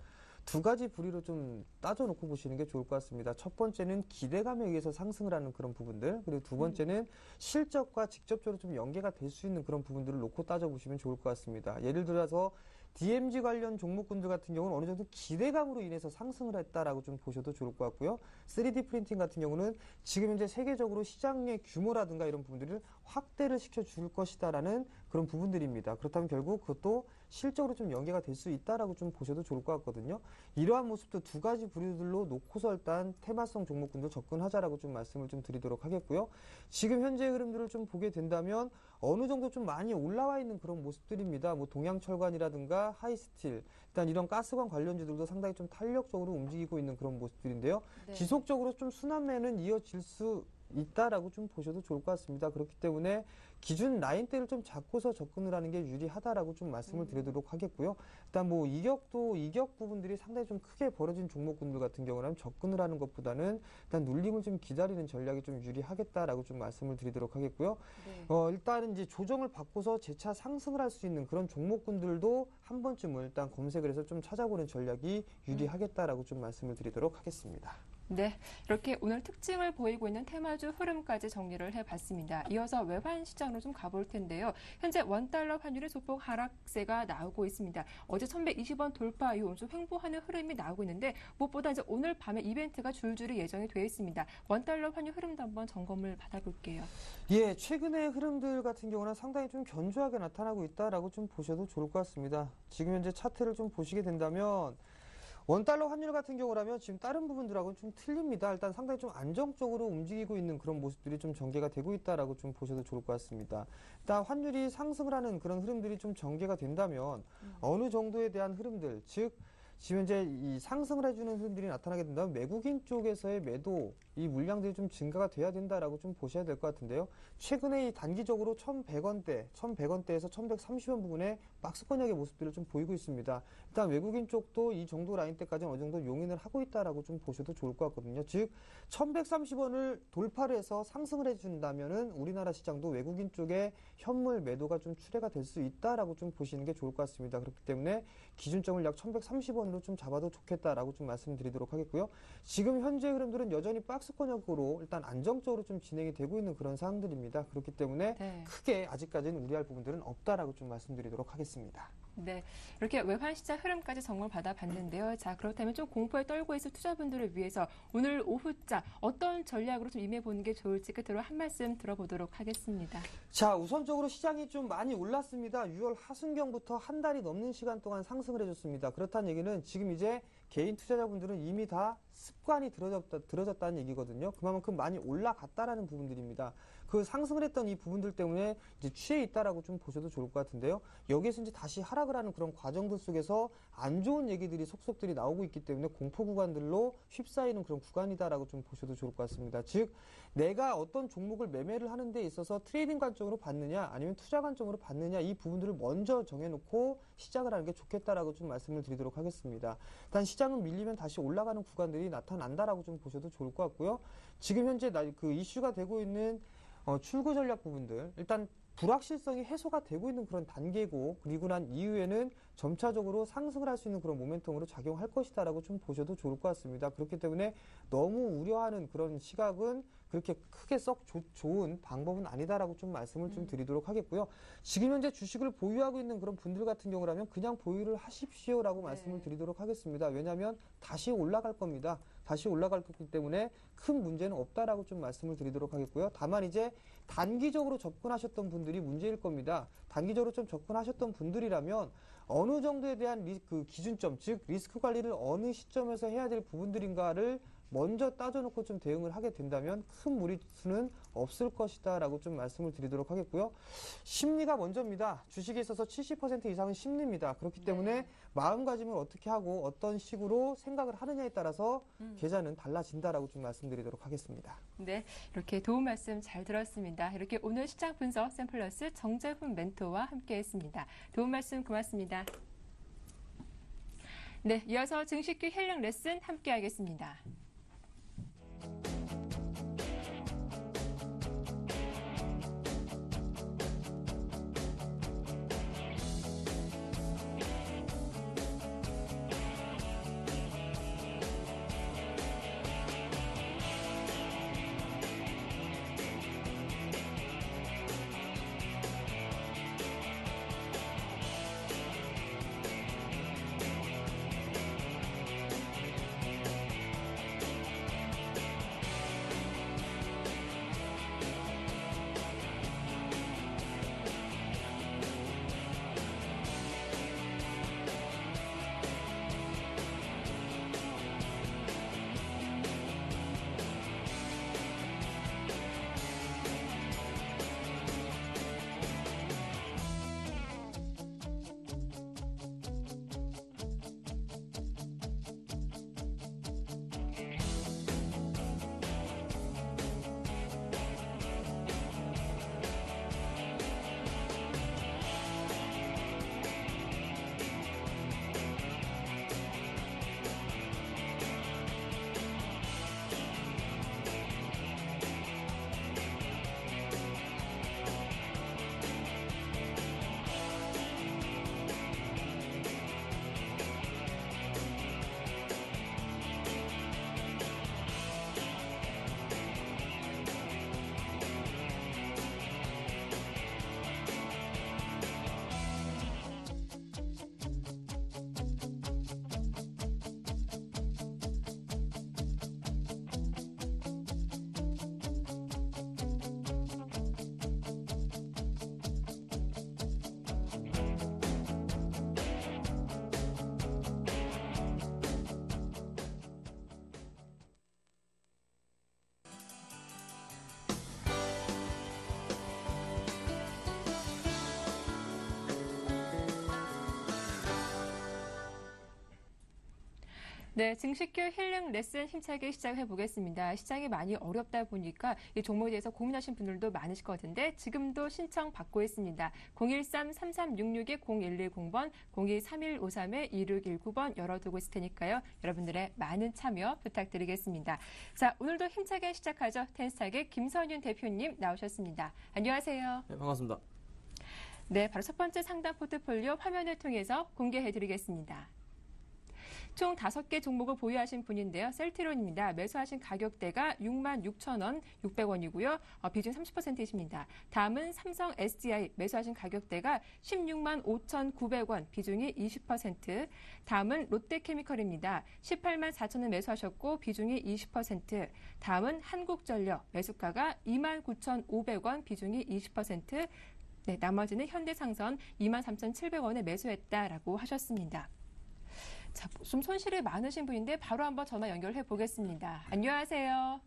두 가지 부류로 좀 따져놓고 보시는 게 좋을 것 같습니다. 첫 번째는 기대감에 의해서 상승을 하는 그런 부분들, 그리고 두 번째는 실적과 직접적으로 좀 연계가 될 수 있는 그런 부분들을 놓고 따져보시면 좋을 것 같습니다. 예를 들어서 DMZ 관련 종목군들 같은 경우는 어느 정도 기대감으로 인해서 상승을 했다라고 좀 보셔도 좋을 것 같고요. 3D 프린팅 같은 경우는 지금 현재 세계적으로 시장의 규모라든가 이런 부분들을 확대를 시켜줄 것이다라는 그런 부분들입니다. 그렇다면 결국 그것도 실적으로 좀 연계가 될 수 있다라고 좀 보셔도 좋을 것 같거든요. 이러한 모습도 두 가지 부류들로 놓고서 일단 테마성 종목군들 접근하자라고 좀 말씀을 좀 드리도록 하겠고요. 지금 현재 흐름들을 좀 보게 된다면 어느 정도 좀 많이 올라와 있는 그런 모습들입니다. 뭐 동양철관이라든가 하이스틸, 일단 이런 가스관 관련주들도 상당히 좀 탄력적으로 움직이고 있는 그런 모습들인데요. 네. 지속적으로 좀 순환매는 이어질 수 있다라고 좀 보셔도 좋을 것 같습니다. 그렇기 때문에 기준 라인대를 좀 잡고서 접근을 하는 게 유리하다라고 좀 말씀을 드리도록 하겠고요. 일단 뭐 이격 부분들이 상당히 좀 크게 벌어진 종목군들 같은 경우는 접근을 하는 것보다는 일단 눌림을 좀 기다리는 전략이 좀 유리하겠다라고 좀 말씀을 드리도록 하겠고요. 네. 일단은 이제 조정을 받고서 재차 상승을 할 수 있는 그런 종목군들도 한 번쯤은 일단 검색을 해서 좀 찾아보는 전략이 유리하겠다라고 좀 말씀을 드리도록 하겠습니다. 네, 이렇게 오늘 특징을 보이고 있는 테마주 흐름까지 정리를 해봤습니다. 이어서 외환 시장으로 좀 가볼 텐데요. 현재 원달러 환율의 소폭 하락세가 나오고 있습니다. 어제 1120원 돌파 이후 좀 횡보하는 흐름이 나오고 있는데 무엇보다 이제 오늘 밤에 이벤트가 줄줄이 예정이 되어 있습니다. 원달러 환율 흐름도 한번 점검을 받아볼게요. 예, 최근의 흐름들 같은 경우는 상당히 좀 견조하게 나타나고 있다라고 좀 보셔도 좋을 것 같습니다. 지금 현재 차트를 좀 보시게 된다면 원달러 환율 같은 경우라면 지금 다른 부분들하고는 좀 틀립니다. 일단 상당히 좀 안정적으로 움직이고 있는 그런 모습들이 좀 전개가 되고 있다라고 좀 보셔도 좋을 것 같습니다. 일단 환율이 상승을 하는 그런 흐름들이 좀 전개가 된다면 어느 정도에 대한 흐름들, 즉 지금 현재 이 상승을 해주는 흐름들이 나타나게 된다면 외국인 쪽에서의 매도, 이 물량들이 좀 증가가 돼야 된다라고 좀 보셔야 될 것 같은데요. 최근에 이 단기적으로 1100원대에서 1130원 부분에 박스권역의 모습들을 좀 보이고 있습니다. 일단 외국인 쪽도 이 정도 라인대까지는 어느 정도 용인을 하고 있다라고 좀 보셔도 좋을 것 같거든요. 즉 1130원을 돌파를 해서 상승을 해준다면은 우리나라 시장도 외국인 쪽에 현물 매도가 좀 출회가 될 수 있다라고 좀 보시는 게 좋을 것 같습니다. 그렇기 때문에 기준점을 약 1130원으로 좀 잡아도 좋겠다라고 좀 말씀드리도록 하겠고요. 지금 현재 흐름들은 여전히 박스권역으로 일단 안정적으로 좀 진행이 되고 있는 그런 사항들입니다. 그렇기 때문에 네. 크게 아직까지는 우려할 부분들은 없다라고 좀 말씀드리도록 하겠습니다. 네, 이렇게 외환 시장 흐름까지 점검 받아봤는데요. 자, 그렇다면 좀 공포에 떨고 있을 투자분들을 위해서 오늘 오후자 어떤 전략으로 좀 임해보는 게 좋을지 끝으로 한 말씀 들어보도록 하겠습니다. 자, 우선적으로 시장이 좀 많이 올랐습니다. 6월 하순경부터 한 달이 넘는 시간 동안 상승을 해줬습니다. 그렇다는 얘기는 지금 이제 개인 투자자분들은 이미 다 습관이 들어졌다는 얘기거든요. 그만큼 많이 올라갔다라는 부분들입니다. 그 상승을 했던 이 부분들 때문에 이제 취해 있다라고 좀 보셔도 좋을 것 같은데요. 여기에서 이제 다시 하락을 하는 그런 과정들 속에서 안 좋은 얘기들이 속속들이 나오고 있기 때문에 공포 구간들로 휩싸이는 그런 구간이다라고 좀 보셔도 좋을 것 같습니다. 즉, 내가 어떤 종목을 매매를 하는 데 있어서 트레이딩 관점으로 봤느냐 아니면 투자 관점으로 봤느냐 이 부분들을 먼저 정해놓고 시작을 하는 게 좋겠다라고 좀 말씀을 드리도록 하겠습니다. 일단 시장은 밀리면 다시 올라가는 구간들이 나타난다라고 좀 보셔도 좋을 것 같고요. 지금 현재 그 이슈가 되고 있는 출구 전략 부분들, 일단 불확실성이 해소가 되고 있는 그런 단계고, 그리고 난 이후에는 점차적으로 상승을 할 수 있는 그런 모멘텀으로 작용할 것이다라고 좀 보셔도 좋을 것 같습니다. 그렇기 때문에 너무 우려하는 그런 시각은 그렇게 크게 썩 좋은 방법은 아니다라고 좀 말씀을 좀 드리도록 하겠고요. 지금 현재 주식을 보유하고 있는 그런 분들 같은 경우라면 그냥 보유를 하십시오라고 말씀을 드리도록 하겠습니다. 왜냐하면 다시 올라갈 겁니다. 다시 올라갈 거기 때문에 큰 문제는 없다라고 좀 말씀을 드리도록 하겠고요. 다만 이제 단기적으로 접근하셨던 분들이 문제일 겁니다. 단기적으로 좀 접근하셨던 분들이라면 어느 정도에 대한 그 기준점, 즉 리스크 관리를 어느 시점에서 해야 될 부분들인가를 먼저 따져놓고 좀 대응을 하게 된다면 큰 무리수는 없을 것이다라고 좀 말씀을 드리도록 하겠고요. 심리가 먼저입니다. 주식에 있어서 70% 이상은 심리입니다. 그렇기 때문에 마음가짐을 어떻게 하고 어떤 식으로 생각을 하느냐에 따라서 계좌는 달라진다라고 좀 말씀드리도록 하겠습니다. 네, 이렇게 도움 말씀 잘 들었습니다. 이렇게 오늘 시장 분석 샘플러스 정재훈 멘토와 함께했습니다. 도움 말씀 고맙습니다. 네, 이어서 증식규 힐링 레슨 함께하겠습니다. 네, 증식교 힐링 레슨 힘차게 시작해 보겠습니다. 시장이 많이 어렵다 보니까 이 종목에 대해서 고민하신 분들도 많으실 것 같은데 지금도 신청 받고 있습니다. 013-3366-0110번, 023153-2619번 열어두고 있을 테니까요. 여러분들의 많은 참여 부탁드리겠습니다. 자, 오늘도 힘차게 시작하죠. 텐스탁의 김선윤 대표님 나오셨습니다. 안녕하세요. 네, 반갑습니다. 네, 바로 첫 번째 상담 포트폴리오 화면을 통해서 공개해 드리겠습니다. 총 5개 종목을 보유하신 분인데요. 셀트리온입니다. 매수하신 가격대가 66,000원, 600원이고요. 비중 30%이십니다. 다음은 삼성 SDI 매수하신 가격대가 165,900원, 비중이 20%. 다음은 롯데케미컬입니다. 184,000원 매수하셨고 비중이 20%. 다음은 한국전력 매수가가 29,500원, 비중이 20%. 네, 나머지는 현대상선 23,700원에 매수했다라고 하셨습니다. 자, 좀 손실이 많으신 분인데 바로 한번 전화 연결해 보겠습니다. 안녕하세요.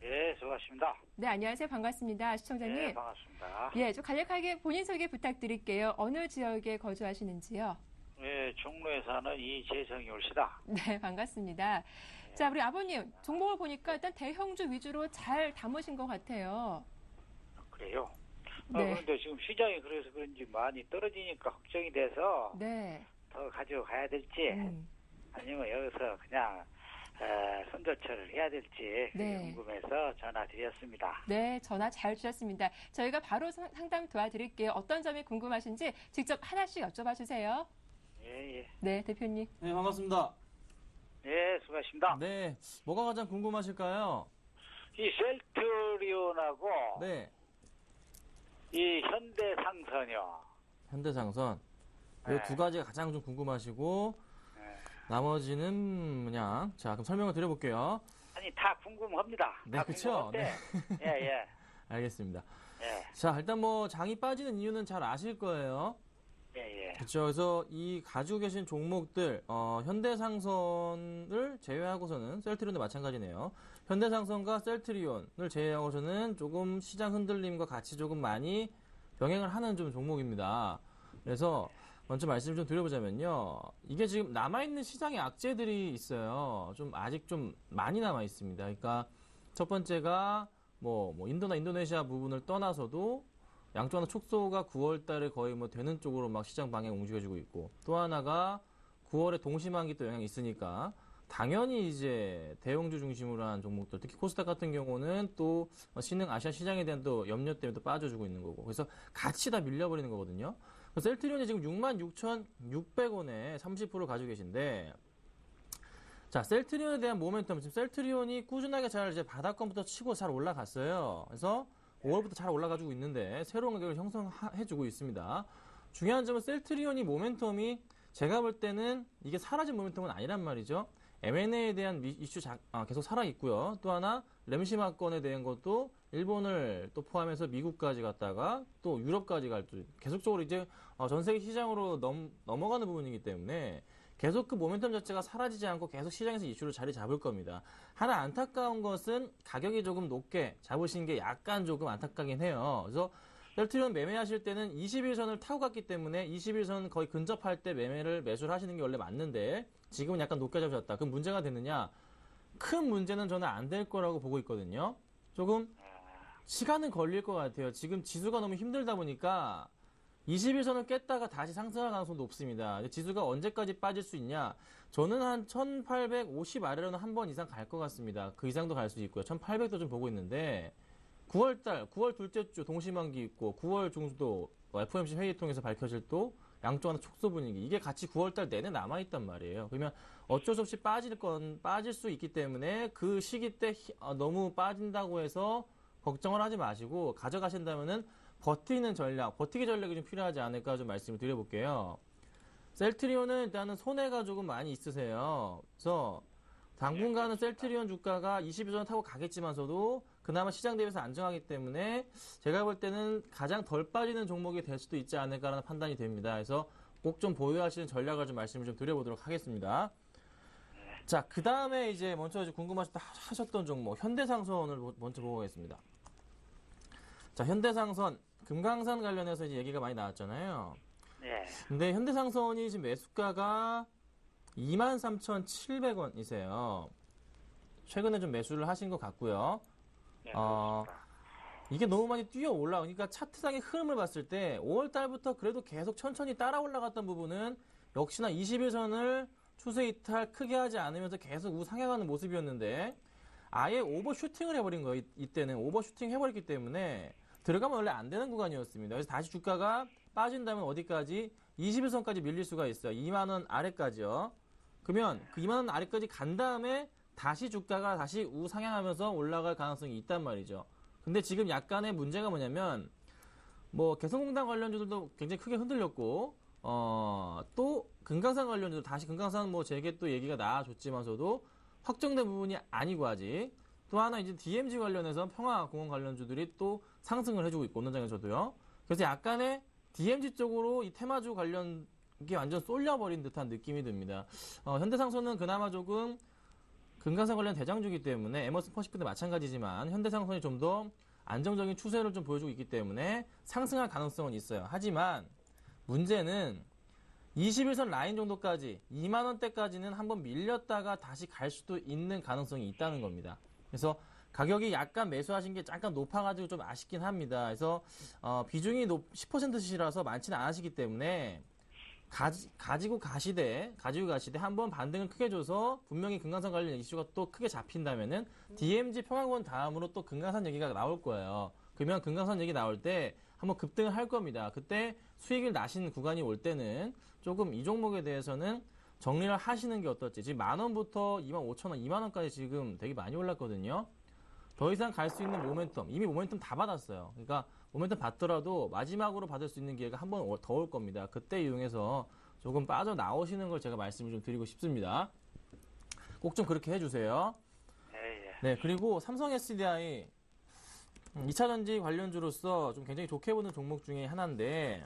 예, 수고하십니다. 네, 안녕하세요. 반갑습니다. 시청자님. 네, 반갑습니다. 예, 좀 간략하게 본인 소개 부탁드릴게요. 어느 지역에 거주하시는지요? 예, 종로에 사는 이재성이 올시다. 네, 반갑습니다. 자, 우리 아버님, 종목을 보니까 일단 대형주 위주로 잘 담으신 것 같아요. 그래요? 네. 그런데 지금 시장이 그래서 그런지 많이 떨어지니까 걱정이 돼서 네. 더 가지고 가야 될지 아니면 여기서 그냥 손절처를 해야 될지 그게 네. 궁금해서 전화드렸습니다. 네, 전화 잘 주셨습니다. 저희가 바로 상담 도와드릴게요. 어떤 점이 궁금하신지 직접 하나씩 여쭤봐 주세요. 예, 예. 네, 대표님. 네, 반갑습니다. 예, 수고하십니다. 네, 뭐가 가장 궁금하실까요? 이 셀트리온하고 네, 이 현대상선이요. 현대상선. 네. 이 두 가지가 가장 좀 궁금하시고 네. 나머지는 그냥 자, 그럼 설명을 드려볼게요. 아니, 다 궁금합니다. 네, 다 그쵸? 궁금한데. 예, 예. 알겠습니다. 예, 자, 일단 뭐 장이 빠지는 이유는 잘 아실 거예요. 예, 예. 그렇죠. 그래서 이 가지고 계신 종목들 현대상선을 제외하고서는 셀트리온도 마찬가지네요. 현대상선과 셀트리온을 제외하고서는 조금 시장 흔들림과 같이 조금 많이 병행을 하는 좀 종목입니다. 그래서 먼저 말씀 좀 드려보자면요. 이게 지금 남아있는 시장의 악재들이 있어요. 좀 아직 좀 많이 남아 있습니다. 그러니까 첫 번째가 뭐 인도나 인도네시아 부분을 떠나서도 양쪽 하나 촉소가 9월 달에 거의 뭐 되는 쪽으로 막 시장 방향 움직여지고 있고 또 하나가 9월에 동시만기 또 영향이 있으니까 당연히 이제 대형주 중심으로 한 종목들 특히 코스닥 같은 경우는 또 신흥 아시아 시장에 대한 또 염려 때문에 또 빠져주고 있는 거고 그래서 같이 다 밀려버리는 거거든요. 셀트리온이 지금 66,600원에 30% 가지고 계신데 자, 셀트리온에 대한 모멘텀 지금 셀트리온이 꾸준하게 잘 이제 바닥권부터 치고 잘 올라갔어요. 그래서 5월부터 잘 올라가지고 있는데 새로운 가격을 형성해주고 있습니다. 중요한 점은 셀트리온이 모멘텀이 제가 볼 때는 이게 사라진 모멘텀은 아니란 말이죠. M&A에 대한 이슈 계속 살아있고요. 또 하나 램시마건에 대한 것도 일본을 또 포함해서 미국까지 갔다가 또 유럽까지 갈 계속적으로 이제 전 세계 시장으로 넘어가는 부분이기 때문에 계속 그 모멘텀 자체가 사라지지 않고 계속 시장에서 이슈를 자리 잡을 겁니다. 하나 안타까운 것은 가격이 조금 높게 잡으신 게 약간 조금 안타깝긴 해요. 그래서 셀트리온 매매하실 때는 21선을 타고 갔기 때문에 21선 거의 근접할 때 매수를 하시는 게 원래 맞는데 지금은 약간 높게 잡으셨다. 그럼 문제가 되느냐? 큰 문제는 저는 안 될 거라고 보고 있거든요. 조금 시간은 걸릴 것 같아요. 지금 지수가 너무 힘들다 보니까 21선을 깼다가 다시 상승할 가능성이 높습니다. 지수가 언제까지 빠질 수 있냐? 저는 한 1850 아래로는 한 번 이상 갈 것 같습니다. 그 이상도 갈 수 있고요. 1800도 좀 보고 있는데 9월 둘째 주 동시만기 있고 9월 중도 FOMC 회의 통해서 밝혀질 또 양쪽 하나 촉소 분위기 이게 같이 9월달 내내 남아있단 말이에요. 그러면 어쩔 수 없이 빠질 수 있기 때문에 그 시기 때 너무 빠진다고 해서 걱정을 하지 마시고 가져가신다면은 버티기 전략이 좀 필요하지 않을까 좀 말씀을 드려볼게요. 셀트리온은 일단은 손해가 조금 많이 있으세요. 그래서 당분간은 셀트리온 주가가 22전 타고 가겠지만서도 그나마 시장 대비해서 안정하기 때문에 제가 볼 때는 가장 덜 빠지는 종목이 될 수도 있지 않을까라는 판단이 됩니다. 그래서 꼭 좀 보유하시는 전략을 좀 말씀을 좀 드려보도록 하겠습니다. 자, 그 다음에 이제 먼저 하셨던 종목 현대상선을 먼저 보고 가겠습니다. 자, 현대상선 금강산 관련해서 이제 얘기가 많이 나왔잖아요. 네. 근데 현대상선이 지금 매수가가 23,700원이세요. 최근에 좀 매수를 하신 것 같고요. 네, 그렇습니다. 이게 너무 많이 뛰어 올라오니까 차트상의 흐름을 봤을 때 5월 달부터 그래도 계속 천천히 따라 올라갔던 부분은 역시나 21선을 추세 이탈 크게 하지 않으면서 계속 우상향하는 모습이었는데 아예 오버슈팅을 해버린 거예요. 이때는 오버슈팅 해버렸기 때문에 들어가면 원래 안 되는 구간이었습니다. 그래서 다시 주가가 빠진다면 어디까지? 21선까지 밀릴 수가 있어요. 2만원 아래까지요. 그러면 그 2만원 아래까지 간 다음에 다시 주가가 다시 우상향하면서 올라갈 가능성이 있단 말이죠. 근데 지금 약간의 문제가 뭐냐면 뭐 개성공단 관련주들도 굉장히 크게 흔들렸고 또 금강산 관련주도 다시 금강산 뭐 재개 또 얘기가 나와줬지만서도 확정된 부분이 아니고 아직 또 하나 이제 DMZ 관련해서 평화공원 관련주들이 또 상승을 해주고 있고 오늘장에서도요. 그래서 약간의 DMZ 쪽으로 이 테마주 관련 게 완전 쏠려버린 듯한 느낌이 듭니다. 현대상선은 그나마 조금 금강산 관련 대장주이기 때문에 에머슨 퍼시픽도 마찬가지지만 현대상선이 좀 더 안정적인 추세를 좀 보여주고 있기 때문에 상승할 가능성은 있어요. 하지만 문제는 21선 라인 정도까지 2만원대까지는 한번 밀렸다가 다시 갈 수도 있는 가능성이 있다는 겁니다. 그래서 가격이 약간 매수하신 게 잠깐 높아가지고 좀 아쉽긴 합니다. 그래서 비중이 10%씩이라서 많지는 않으시기 때문에 가지고 가시되 한번 반등을 크게 줘서 분명히 금강산 관련 이슈가 또 크게 잡힌다면은 DMZ 평화공원 다음으로 또 금강산 얘기가 나올 거예요. 그러면 금강산 얘기 나올 때 한번 급등을 할 겁니다. 그때 수익을 나신 구간이 올 때는 조금 이 종목에 대해서는 정리를 하시는 게 어떨지. 지금 10,000원부터 25,000원, 2만원까지 지금 되게 많이 올랐거든요. 더 이상 갈 수 있는 모멘텀, 이미 모멘텀 다 받았어요. 그러니까 모멘텀 받더라도 마지막으로 받을 수 있는 기회가 한 번 더 올 겁니다. 그때 이용해서 조금 빠져나오시는 걸 제가 말씀을 좀 드리고 싶습니다. 꼭 좀 그렇게 해주세요. 네, 그리고 삼성 SDI 2차전지 관련주로서 좀 굉장히 좋게 보는 종목 중에 하나인데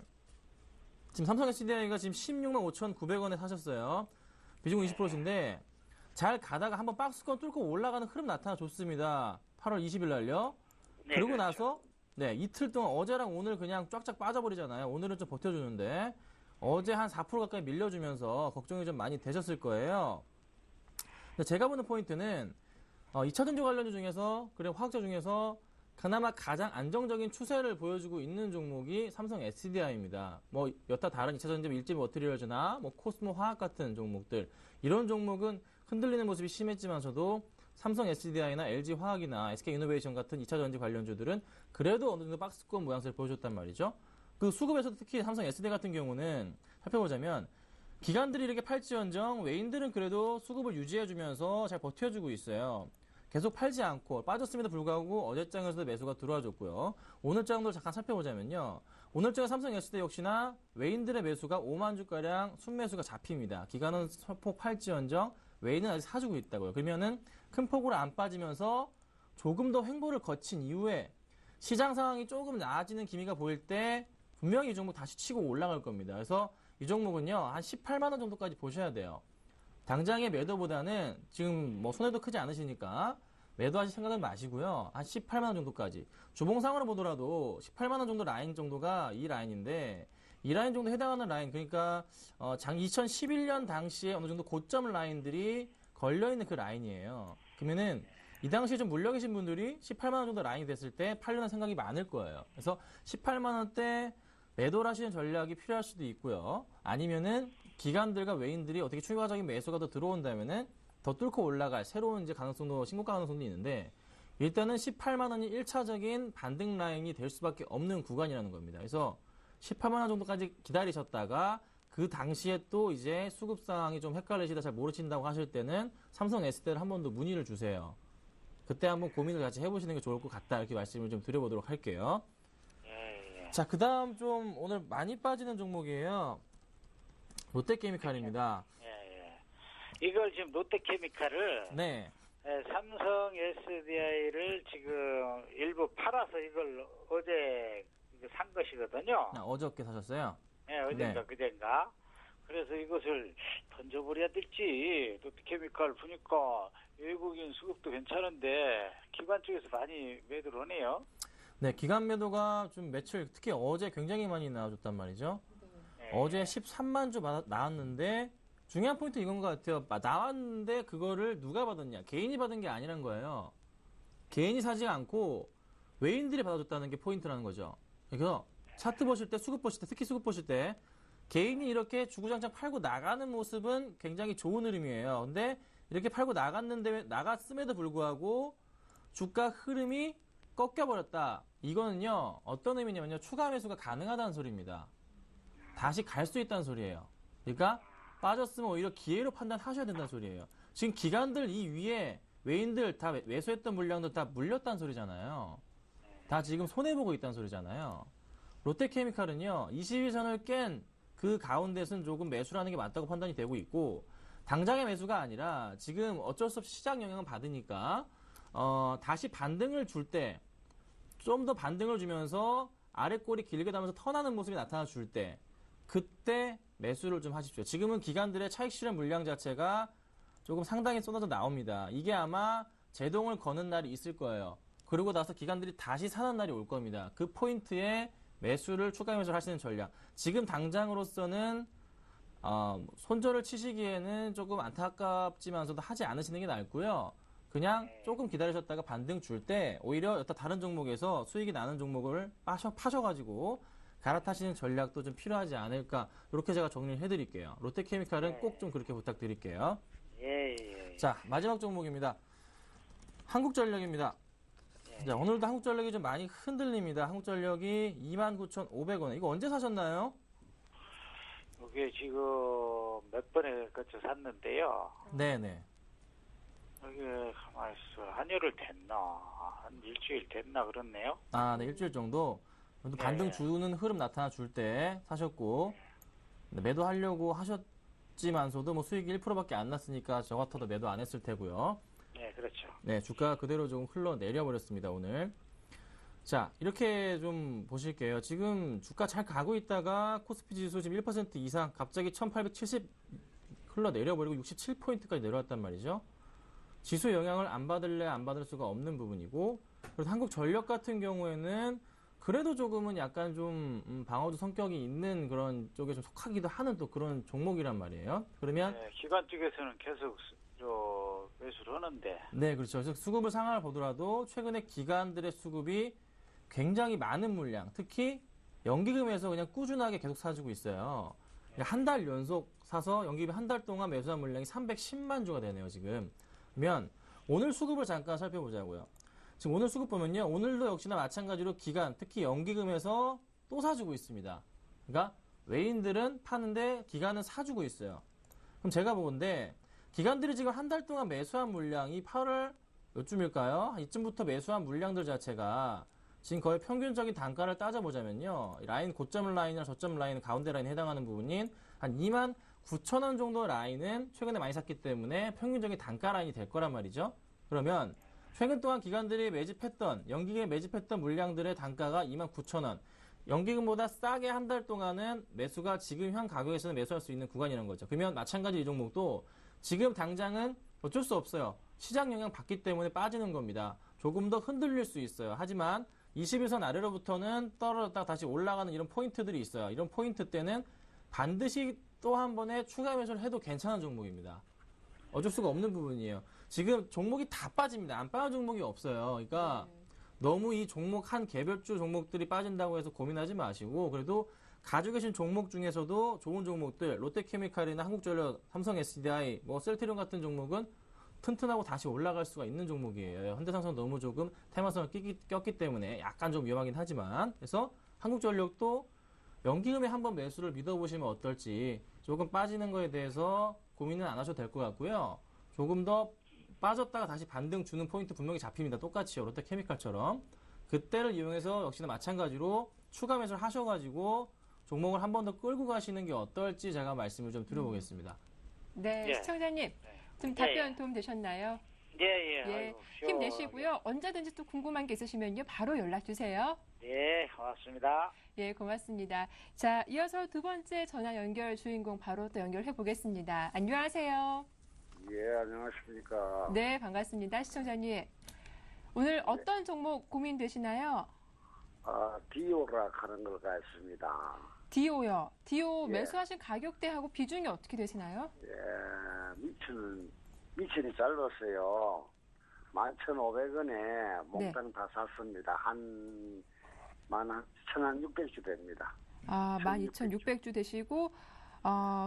지금 삼성 SDI가 지금 165,900원에 사셨어요. 비중 20%인데 잘 가다가 한번 박스권 뚫고 올라가는 흐름 나타나줬습니다. 8월 20일 날요. 네, 그러고 그렇죠. 나서 이틀 동안 어제랑 오늘 그냥 쫙쫙 빠져버리잖아요. 오늘은 좀 버텨주는데 어제 한 4% 가까이 밀려주면서 걱정이 좀 많이 되셨을 거예요. 근데 제가 보는 포인트는 2차전지 관련주 중에서 그리고 화학자 중에서 그나마 가장 안정적인 추세를 보여주고 있는 종목이 삼성 SDI입니다. 뭐 여타 다른 2차전지 일제 머티리얼즈나 뭐 코스모 화학 같은 종목들 이런 종목은 흔들리는 모습이 심했지만서도 삼성 SDI나 LG 화학이나 SK 이노베이션 같은 2차전지 관련주들은 그래도 어느 정도 박스권 모양새를 보여줬단 말이죠. 그 수급에서도 특히 삼성 SDI 같은 경우는 살펴보자면 기관들이 이렇게 팔지언정 외인들은 그래도 수급을 유지해주면서 잘 버텨주고 있어요. 계속 팔지 않고 빠졌음에도 불구하고 어제장에서도 매수가 들어와줬고요. 오늘장도 잠깐 살펴보자면요. 오늘장의 삼성 SDI 역시나 외인들의 매수가 5만 주가량 순매수가 잡힙니다. 기관은 소폭 팔지언정 외인은 아직 사주고 있다고요. 그러면은 큰 폭으로 안 빠지면서 조금 더 횡보를 거친 이후에 시장 상황이 조금 나아지는 기미가 보일 때 분명히 이 종목 다시 치고 올라갈 겁니다. 그래서 이 종목은요, 한 18만 원 정도까지 보셔야 돼요. 당장의 매도보다는 지금 뭐 손해도 크지 않으시니까 매도하실 생각은 마시고요. 한 18만 원 정도까지. 주봉상으로 보더라도 18만 원 정도 라인 정도가 이 라인인데 이 라인 정도 해당하는 라인, 그러니까 2011년 당시에 어느 정도 고점 라인들이 걸려있는 그 라인이에요. 그러면은 이 당시에 좀 물려 계신 분들이 18만 원 정도 라인이 됐을 때 팔려는 생각이 많을 거예요. 그래서 18만 원대 매도를 하시는 전략이 필요할 수도 있고요. 아니면은 기관들과 외인들이 어떻게 추가적인 매수가 더 들어온다면은 더 뚫고 올라갈 새로운 이제 가능성도, 신고가 가능성도 있는데 일단은 18만 원이 1차적인 반등 라인이 될 수밖에 없는 구간이라는 겁니다. 그래서 18만 원 정도까지 기다리셨다가 그 당시에 또 이제 수급 상황이 좀 헷갈리시다 잘 모르신다고 하실 때는 삼성 SDI를 한 번 더 문의를 주세요. 그때 한번 고민을 같이 해보시는 게 좋을 것 같다. 이렇게 말씀을 좀 드려보도록 할게요. 자, 그 다음 좀 오늘 많이 빠지는 종목이에요. 롯데케미칼입니다. 이걸 지금 롯데케미칼을 네. 삼성 SDI를 지금 일부 팔아서 이걸 어제 산 것이거든요. 어저께 사셨어요? 네, 어젠가 네. 그젠가. 그래서 이것을 던져버려야 될지 롯데케미칼 보니까 외국인 수급도 괜찮은데 기관 쪽에서 많이 매도를 하네요. 네, 기관 매도가 좀 매출 특히 어제 굉장히 많이 나와줬단 말이죠. 네. 어제 13만 주 나왔는데 중요한 포인트 이건 것 같아요. 나왔는데 그거를 누가 받았냐? 개인이 받은 게 아니란 거예요. 개인이 사지 않고 외인들이 받아줬다는 게 포인트라는 거죠. 그래서 차트 보실 때, 수급 보실 때, 특히 수급 보실 때 개인이 이렇게 주구장창 팔고 나가는 모습은 굉장히 좋은 흐름이에요. 근데 이렇게 팔고 나갔음에도 불구하고 주가 흐름이 꺾여버렸다. 이거는요, 어떤 의미냐면요, 추가 매수가 가능하다는 소리입니다. 다시 갈 수 있다는 소리예요. 그러니까 빠졌으면 오히려 기회로 판단하셔야 된다는 소리예요. 지금 기관들 이 위에 외인들 다 매수했던 물량들 다 물렸다는 소리잖아요. 다 지금 손해보고 있다는 소리잖아요. 롯데케미칼은요, 20일선을 깬 그 가운데서는 조금 매수라는 게 맞다고 판단이 되고 있고, 당장의 매수가 아니라 지금 어쩔 수 없이 시장 영향을 받으니까, 다시 반등을 줄 때, 좀 더 반등을 주면서 아래 꼬리 길게 담아서 턴하는 모습이 나타나 줄 때, 그때 매수를 좀 하십시오. 지금은 기관들의 차익 실현 물량 자체가 조금 상당히 쏟아져 나옵니다. 이게 아마 제동을 거는 날이 있을 거예요. 그러고 나서 기관들이 다시 사는 날이 올 겁니다. 그 포인트에 매수를 추가 매수를 하시는 전략. 지금 당장으로서는 손절을 치시기에는 조금 안타깝지만서도 하지 않으시는 게 낫고요. 그냥 조금 기다리셨다가 반등 줄 때 오히려 여타 다른 종목에서 수익이 나는 종목을 파셔가지고 갈아타시는 전략도 좀 필요하지 않을까. 이렇게 제가 정리를 해드릴게요. 롯데케미칼은 꼭 좀 그렇게 부탁드릴게요. 예. 자, 마지막 종목입니다. 한국전력입니다. 자, 오늘도 한국전력이 좀 많이 흔들립니다. 한국전력이 29,500원. 이거 언제 사셨나요? 이게 지금 몇 번에 걸쳐 샀는데요. 네네. 이게 가만히 있어. 한여를 됐나? 한 일주일 됐나 그렇네요. 아, 네, 일주일 정도. 반등 주는 흐름 나타나 줄 때 사셨고, 매도하려고 하셨지만서도 뭐 수익이 1%밖에 안 났으니까 저 같아도 매도 안 했을 테고요. 네, 그렇죠. 네, 주가 그대로 조금 흘러내려 버렸습니다, 오늘. 자, 이렇게 좀 보실게요. 지금 주가 잘 가고 있다가 코스피 지수 지금 1% 이상 갑자기 1870 흘러내려 버리고 67포인트까지 내려왔단 말이죠. 지수 영향을 안 받을래 안 받을 수가 없는 부분이고, 그래서 한국전력 같은 경우에는 그래도 조금은 약간 좀 방어도 성격이 있는 그런 쪽에 좀 속하기도 하는 또 그런 종목이란 말이에요. 그러면 네, 기관 쪽에서는 계속 매수를 하는데. 네, 그렇죠. 그래서 수급을 상황을 보더라도 최근에 기관들의 수급이 굉장히 많은 물량, 특히 연기금에서 그냥 꾸준하게 계속 사주고 있어요. 한 달 연속 사서 연기금이 한 달 동안 매수한 물량이 310만 주가 되네요, 지금. 그러면 오늘 수급을 잠깐 살펴보자고요. 지금 오늘 수급 보면요, 오늘도 역시나 마찬가지로 기관, 특히 연기금에서 또 사주고 있습니다. 그러니까 외인들은 파는데 기관은 사주고 있어요. 그럼 제가 보건데 기관들이 지금 한 달 동안 매수한 물량이 8월 요쯤일까요? 이쯤부터 매수한 물량들 자체가 지금 거의 평균적인 단가를 따져보자면요, 라인 고점 라인이나 저점 라인 가운데 라인에 해당하는 부분인 한 29,000원 정도 라인은 최근에 많이 샀기 때문에 평균적인 단가 라인이 될 거란 말이죠. 그러면 최근 동안 기관들이 매집했던, 연기금에 매집했던 물량들의 단가가 29,000원. 연기금보다 싸게 한 달 동안은 매수가 지금 현 가격에서는 매수할 수 있는 구간이라는 거죠. 그러면 마찬가지 이 종목도 지금 당장은 어쩔 수 없어요. 시장 영향 받기 때문에 빠지는 겁니다. 조금 더 흔들릴 수 있어요. 하지만 21선 아래로부터는 떨어졌다가 다시 올라가는 이런 포인트들이 있어요. 이런 포인트 때는 반드시 또 한 번에 추가 매수를 해도 괜찮은 종목입니다. 어쩔 수가 없는 부분이에요. 지금 종목이 다 빠집니다. 안 빠진 종목이 없어요. 그러니까 너무 이 종목 한 개별주 종목들이 빠진다고 해서 고민하지 마시고, 그래도 가지고 계신 종목 중에서도 좋은 종목들, 롯데케미칼이나 한국전력, 삼성 SDI, 뭐 셀트리온 같은 종목은 튼튼하고 다시 올라갈 수가 있는 종목이에요. 현대상선 너무 조금 테마성을 꼈기 때문에 약간 좀 위험하긴 하지만, 그래서 한국전력도 연기금에 한번 매수를 믿어보시면 어떨지, 조금 빠지는 거에 대해서 고민은 안 하셔도 될 것 같고요. 조금 더 빠졌다가 다시 반등 주는 포인트 분명히 잡힙니다. 똑같이요. 롯데케미칼처럼. 그때를 이용해서 역시나 마찬가지로 추가 매수를 하셔가지고 종목을 한 번 더 끌고 가시는 게 어떨지 제가 말씀을 좀 드려보겠습니다. 네, 예. 시청자님. 좀 답변 도움 되셨나요? 예. 예. 힘내시고요. 언제든지 또 궁금한 게 있으시면요, 바로 연락 주세요. 예, 고맙습니다. 예, 고맙습니다. 자, 이어서 두 번째 전화 연결 주인공 바로 또 연결해 보겠습니다. 안녕하세요. 예, 안녕하십니까. 네, 반갑습니다. 시청자님. 오늘 어떤 종목 고민되시나요? 디오라 하는 걸 같습니다. 디오요. 디오 예. 매수하신 가격대하고 비중이 어떻게 되시나요? 미천이 짧았어요. 11,500원에 몽땅 다 샀습니다. 한 1,600주 됩니다. 12,600주 되시고,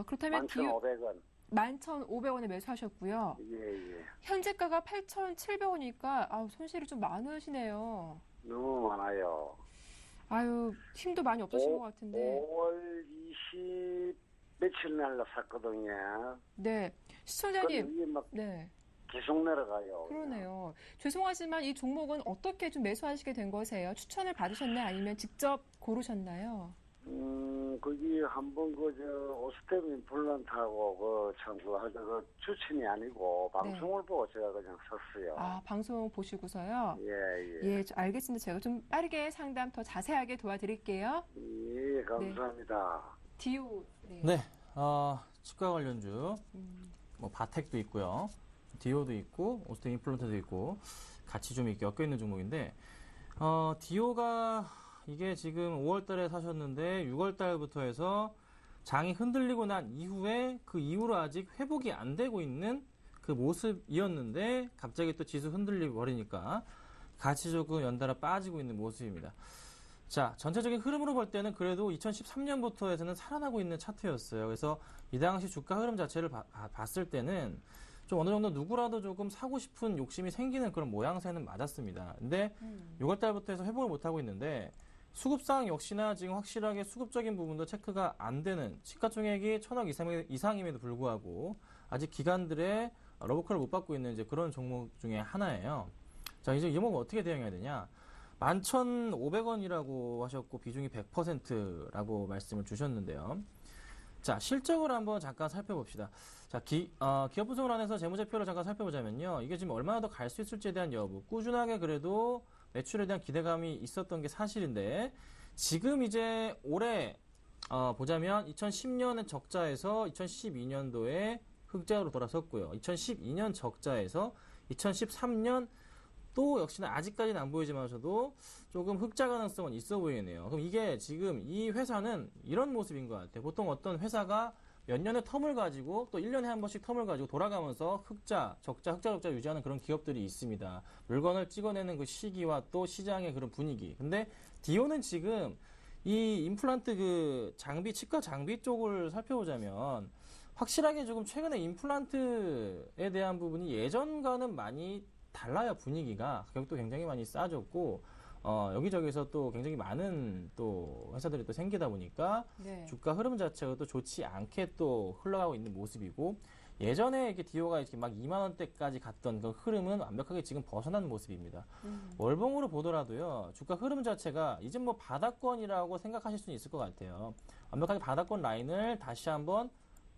그렇다면 디오 11,500원. 11,500원에 매수하셨고요. 예. 현재가가 8,700원이니까 손실이 좀 많으시네요. 너무 많아요. 힘도 많이 없으신 것 같은데. 5월 20 며칠 날로 샀거든요. 네. 시청자님. 이게 막 네. 계속 내려가요. 그러네요. 죄송하지만 이 종목은 어떻게 좀 매수하시게 된 거세요? 추천을 받으셨나요? 아니면 직접 고르셨나요? 거기 한번 오스템 임플란트하고 추천이 아니고 방송을 보고 제가 그냥 샀어요. 방송 보시고서요? 예. 알겠습니다. 제가 좀 빠르게 상담 더 자세하게 도와드릴게요. 예, 감사합니다. 디오. 네, 치과 관련주, 바텍도 있고요. 디오도 있고, 오스템 임플란트도 있고, 같이 좀 이렇게 엮여 있는 종목인데, 디오가 이게 지금 5월 달에 사셨는데 6월 달부터 해서 장이 흔들리고 난 이후에 그 이후로 아직 회복이 안 되고 있는 그 모습이었는데 갑자기 또 지수 흔들리고 버리니까 같이 조금 연달아 빠지고 있는 모습입니다. 자, 전체적인 흐름으로 볼 때는 그래도 2013년부터 해서는 살아나고 있는 차트였어요. 그래서 이 당시 주가 흐름 자체를 봤을 때는 좀 어느 정도 누구라도 조금 사고 싶은 욕심이 생기는 그런 모양새는 맞았습니다. 근데 6월 달부터 해서 회복을 못하고 있는데 수급상 역시나 지금 확실하게 수급적인 부분도 체크가 안 되는 시가총액이 1,000억 이상임에도 불구하고 아직 기관들의 러브콜을 못 받고 있는 이제 그런 종목 중에 하나예요. 자, 이제 이 종목은 어떻게 대응해야 되냐? 11,500원이라고 하셨고 비중이 100%라고 말씀을 주셨는데요. 자, 실적을 한번 잠깐 살펴봅시다. 자, 기업 분석을 안에서 재무제표를 잠깐 살펴보자면요. 이게 지금 얼마나 더 갈 수 있을지에 대한 여부, 꾸준하게 그래도 매출에 대한 기대감이 있었던 게 사실인데, 지금 이제 올해, 보자면 2010년의 적자에서 2012년도에 흑자로 돌아섰고요. 2012년 적자에서 2013년 또 역시나 아직까지는 안 보이지만서도 조금 흑자 가능성은 있어 보이네요. 그럼 이게 지금 이 회사는 이런 모습인 것 같아요. 보통 어떤 회사가 몇 년의 텀을 가지고 또 1년에 한 번씩 텀을 가지고 돌아가면서 흑자, 적자 유지하는 그런 기업들이 있습니다. 물건을 찍어내는 그 시기와 또 시장의 그런 분위기. 근데 디오는 지금 이 임플란트 그 장비, 치과 장비 쪽을 살펴보자면 확실하게 조금 최근에 임플란트에 대한 부분이 예전과는 많이 달라요. 분위기가. 가격도 굉장히 많이 싸졌고 여기저기서 또 굉장히 많은 또 회사들이 또 생기다 보니까 네. 주가 흐름 자체가 또 좋지 않게 또 흘러가고 있는 모습이고, 예전에 이렇게 디오가 이렇게 막 2만 원대까지 갔던 그 흐름은 완벽하게 지금 벗어난 모습입니다. 월봉으로 보더라도요, 주가 흐름 자체가 이제 뭐 바닥권이라고 생각하실 수는 있을 것 같아요. 완벽하게 바닥권 라인을 다시 한번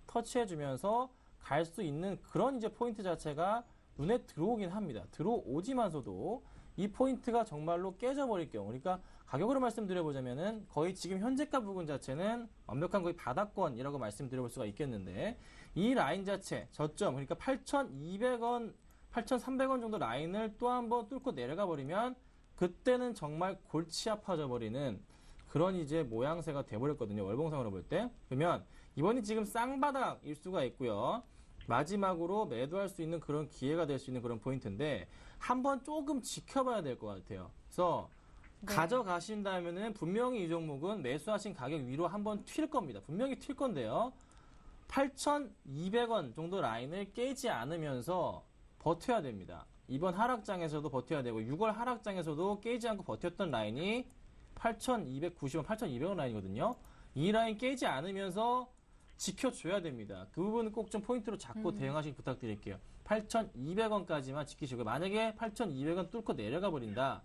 터치해주면서 갈 수 있는 그런 이제 포인트 자체가 눈에 들어오긴 합니다. 들어오지만서도 이 포인트가 정말로 깨져버릴 경우, 그러니까 가격으로 말씀드려보자면은 거의 지금 현재가 부분 자체는 완벽한 거의 바닥권이라고 말씀드려볼 수가 있겠는데, 이 라인 자체, 저점, 그러니까 8,200원, 8,300원 정도 라인을 또 한번 뚫고 내려가 버리면 그때는 정말 골치 아파져 버리는 그런 이제 모양새가 돼버렸거든요. 월봉상으로 볼 때. 그러면 이번이 지금 쌍바닥일 수가 있고요. 마지막으로 매도할 수 있는 그런 기회가 될 수 있는 그런 포인트인데 한번 조금 지켜봐야 될 것 같아요. 그래서 가져가신다면은 분명히 이 종목은 매수하신 가격 위로 한번 튈 겁니다. 분명히 튈 건데요. 8,200원 정도 라인을 깨지 않으면서 버텨야 됩니다. 이번 하락장에서도 버텨야 되고 6월 하락장에서도 깨지 않고 버텼던 라인이 8,290원, 8,200원 라인이거든요. 이 라인 깨지 않으면서 지켜줘야 됩니다. 그 부분은 꼭 좀 포인트로 잡고 대응하시기 부탁드릴게요. 8,200원까지만 지키시고, 만약에 8,200원 뚫고 내려가 버린다,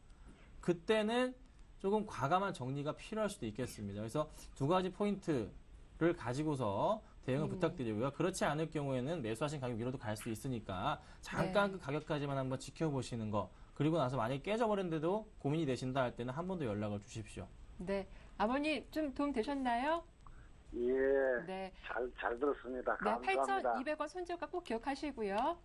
그때는 조금 과감한 정리가 필요할 수도 있겠습니다. 그래서 두 가지 포인트를 가지고서 대응을 부탁드리고요. 그렇지 않을 경우에는 매수하신 가격 위로도 갈 수 있으니까 잠깐 그 가격까지만 한번 지켜보시는 거, 그리고 나서 만약에 깨져버렸는데도 고민이 되신다 할 때는 한 번 더 연락을 주십시오. 네. 아버님 좀 도움 되셨나요? 예. 네. 잘 들었습니다. 네, 감사합니다. 8,200원 손절가 꼭 기억하시고요.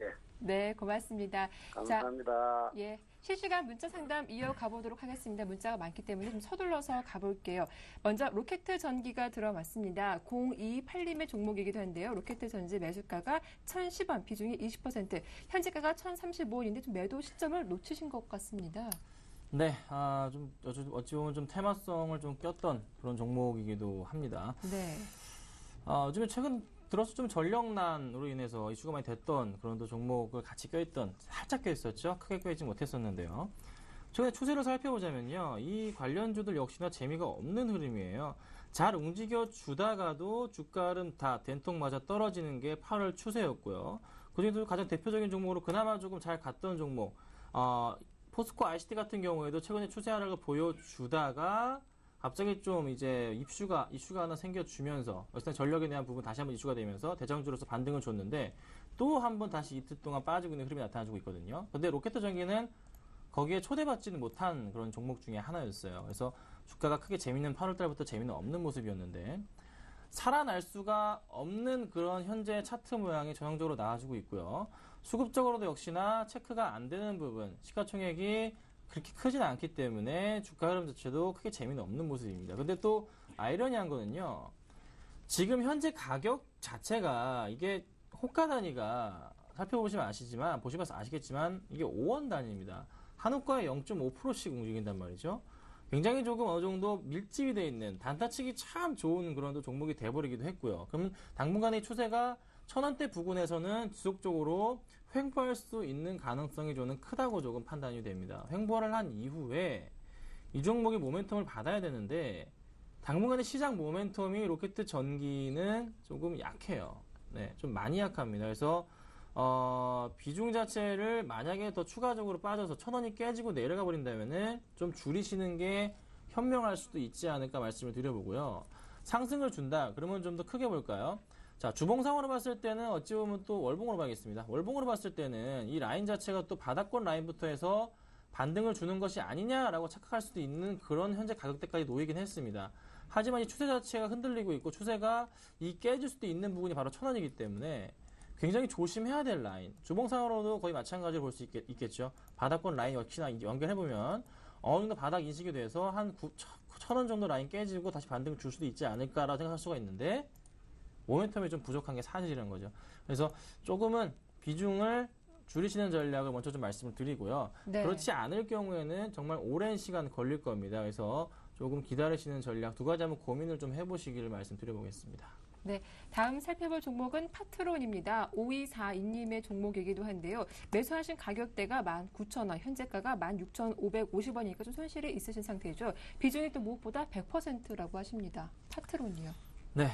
예. 네, 고맙습니다. 감사합니다. 자, 예. 실시간 문자 상담 이어가 보도록 하겠습니다. 문자가 많기 때문에 좀 서둘러서 가볼게요. 먼저 로켓 전기가 들어왔습니다. 0228님의 종목이기도 한데요. 로켓 전지 매수가가 1,010원, 비중이 20%, 현재가가 1,035원인데 좀 매도 시점을 놓치신 것 같습니다. 네, 좀 어찌 보면 좀 테마성을 좀 꼈던 그런 종목이기도 합니다. 네. 요즘에 최근 들어서 좀 전력난으로 인해서 이슈가 많이 됐던 그런 또 종목을 같이 껴있던, 살짝 껴있었죠. 크게 껴있지 못했었는데요. 최근에 추세를 살펴보자면요. 이 관련주들 역시나 재미가 없는 흐름이에요. 잘 움직여 주다가도 주가 흐름 다 된통 맞아 떨어지는 게 8월 추세였고요. 그중에도 가장 대표적인 종목으로 그나마 조금 잘 갔던 종목, 포스코 ICT 같은 경우에도 최근에 추세 하락을 보여주다가 갑자기 좀 이제 이슈가 하나 생겨주면서 어쨌든 전력에 대한 부분 다시 한번 이슈가 되면서 대장주로서 반등을 줬는데 또 한번 다시 이틀 동안 빠지고 있는 흐름이 나타나주고 있거든요. 근데 로켓 전기는 거기에 초대받지는 못한 그런 종목 중에 하나였어요. 그래서 주가가 크게 재미는 8월달부터 재미는 없는 모습이었는데 살아날 수가 없는 그런 현재 차트 모양이 전형적으로 나와주고 있고요. 수급적으로도 역시나 체크가 안 되는 부분, 시가총액이 그렇게 크진 않기 때문에 주가 흐름 자체도 크게 재미는 없는 모습입니다. 근데 또 아이러니한 거는요. 지금 현재 가격 자체가 이게 호가 단위가 살펴보시면 아시겠지만 이게 5원 단위입니다. 한우가에 0.5%씩 움직인단 말이죠. 굉장히 조금 어느 정도 밀집이 되어 있는 단타치기 참 좋은 그런 또 종목이 돼버리기도 했고요. 그러면 당분간의 추세가 1,000원대 부근에서는 지속적으로 횡보할 수 있는 가능성이 저는 크다고 조금 판단이 됩니다. 횡보를 한 이후에 이 종목이 모멘텀을 받아야 되는데 당분간의 시장 모멘텀이 로켓 전기는 조금 약해요. 네, 좀 많이 약합니다. 그래서 비중 자체를 만약에 더 추가적으로 빠져서 1,000원이 깨지고 내려가 버린다면은 좀 줄이시는 게 현명할 수도 있지 않을까 말씀을 드려보고요. 상승을 준다. 그러면 좀 더 크게 볼까요? 자, 주봉상으로 봤을 때는 어찌 보면 또 월봉으로 봐야겠습니다. 월봉으로 봤을 때는 이 라인 자체가 또 바닥권 라인부터 해서 반등을 주는 것이 아니냐라고 착각할 수도 있는 그런 현재 가격대까지 놓이긴 했습니다. 하지만 이 추세 자체가 흔들리고 있고 추세가 이 깨질 수도 있는 부분이 바로 1,000원이기 때문에 굉장히 조심해야 될 라인. 주봉상으로도 거의 마찬가지로 볼 수 있겠죠. 바닥권 라인 역시나 연결해보면 어느 정도 바닥 인식이 돼서 한 1,000원 정도 라인 깨지고 다시 반등을 줄 수도 있지 않을까라고 생각할 수가 있는데 모멘텀이 좀 부족한 게 사실이라는 거죠. 그래서 조금은 비중을 줄이시는 전략을 먼저 좀 말씀을 드리고요. 네. 그렇지 않을 경우에는 정말 오랜 시간 걸릴 겁니다. 그래서 조금 기다리시는 전략 두 가지 한번 고민을 좀 해보시기를 말씀드려보겠습니다. 네, 다음 살펴볼 종목은 파트론입니다. 5242님의 종목이기도 한데요. 매수하신 가격대가 19,000원, 현재가가 16,550원이니까 좀 손실이 있으신 상태죠. 비중이 또 무엇보다 100%라고 하십니다. 파트론이요. 네,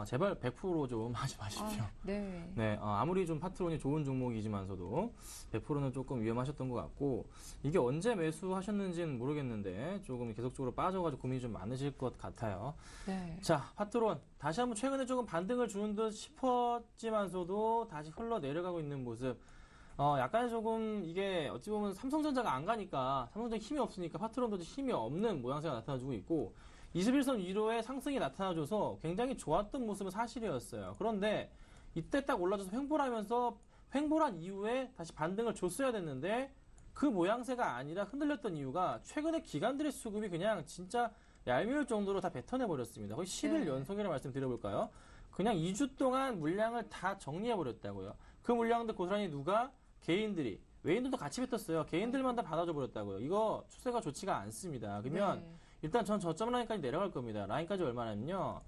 제발 100% 좀 하지 마십시오. 네. 네, 아무리 좀 파트론이 좋은 종목이지만서도 100%는 조금 위험하셨던 것 같고, 이게 언제 매수하셨는지는 모르겠는데, 조금 계속적으로 빠져가지고 고민이 좀 많으실 것 같아요. 네. 자, 파트론. 다시 한번 최근에 조금 반등을 주는 듯 싶었지만서도 다시 흘러 내려가고 있는 모습. 약간 조금 이게 어찌 보면 삼성전자가 안 가니까, 삼성전자 힘이 없으니까 파트론도 힘이 없는 모양새가 나타나주고 있고, 21선 위로의 상승이 나타나줘서 굉장히 좋았던 모습은 사실이었어요. 그런데 이때 딱 올라줘서 횡보를 하면서 횡보한 이후에 다시 반등을 줬어야 됐는데 그 모양새가 아니라 흔들렸던 이유가 최근에 기관들의 수급이 그냥 진짜 얄미울 정도로 다 뱉어내버렸습니다. 거의 10일 연속이라고 말씀드려볼까요? 그냥 2주 동안 물량을 다 정리해버렸다고요. 그 물량들 고스란히 누가? 개인들이. 외인들도 같이 뱉었어요. 개인들만 다 받아줘버렸다고요. 이거 추세가 좋지가 않습니다. 그러면 일단 전 저점 라인까지 내려갈 겁니다. 라인까지 얼마냐면요.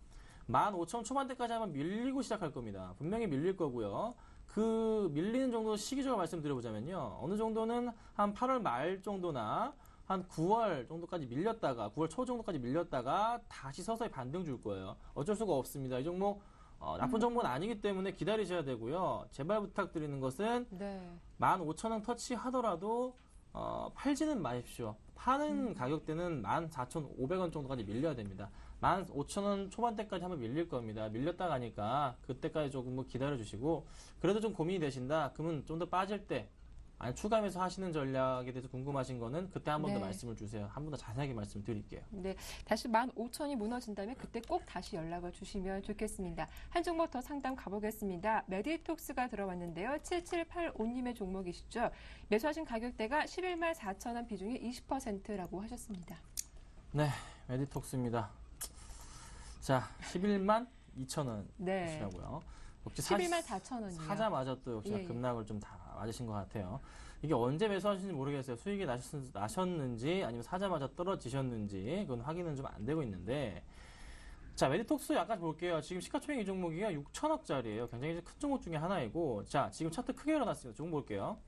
15,000 초반대까지 한번 밀리고 시작할 겁니다. 분명히 밀릴 거고요. 그 밀리는 정도 시기적으로 말씀드려보자면요. 어느 정도는 한 8월 말 정도나 한 9월 정도까지 밀렸다가 9월 초 정도까지 밀렸다가 다시 서서히 반등 줄 거예요. 어쩔 수가 없습니다. 이 종목 나쁜 종목은 아니기 때문에 기다리셔야 되고요. 제발 부탁드리는 것은 15,000원 터치하더라도 팔지는 마십시오. 파는 가격대는 14,500원 정도까지 밀려야 됩니다. 15,000원 초반대까지 한번 밀릴 겁니다. 밀렸다 가니까 그때까지 조금 기다려주시고 그래도 좀 고민이 되신다. 그러면 좀 더 빠질 때 아니 추가 매수 하시는 전략에 대해서 궁금하신 거는 그때 한 번 더 네. 말씀을 주세요. 한 번 더 자세하게 말씀드릴게요. 네, 다시 15,000이 무너진다면 그때 꼭 다시 연락을 주시면 좋겠습니다. 한 종목 더 상담 가보겠습니다. 메디톡스가 들어왔는데요. 7785님의 종목이시죠. 매수하신 가격대가 11만 4천 원 비중이 20%라고 하셨습니다. 네, 메디톡스입니다. 자, 11만 2천 원이시라고요. 역시 11만 4천 원이요. 사자마자 또 역시 예, 예. 급락을 좀 다 맞으신 것 같아요. 이게 언제 매수하시는지 모르겠어요. 수익이 나셨는지 아니면 사자마자 떨어지셨는지 그건 확인은 좀 안 되고 있는데 자, 메디톡스 약간 볼게요. 지금 시가총액 이 종목이 6천억짜리예요. 굉장히 큰 종목 중에 하나이고 자, 지금 차트 크게 일어났습니다. 종목 볼게요.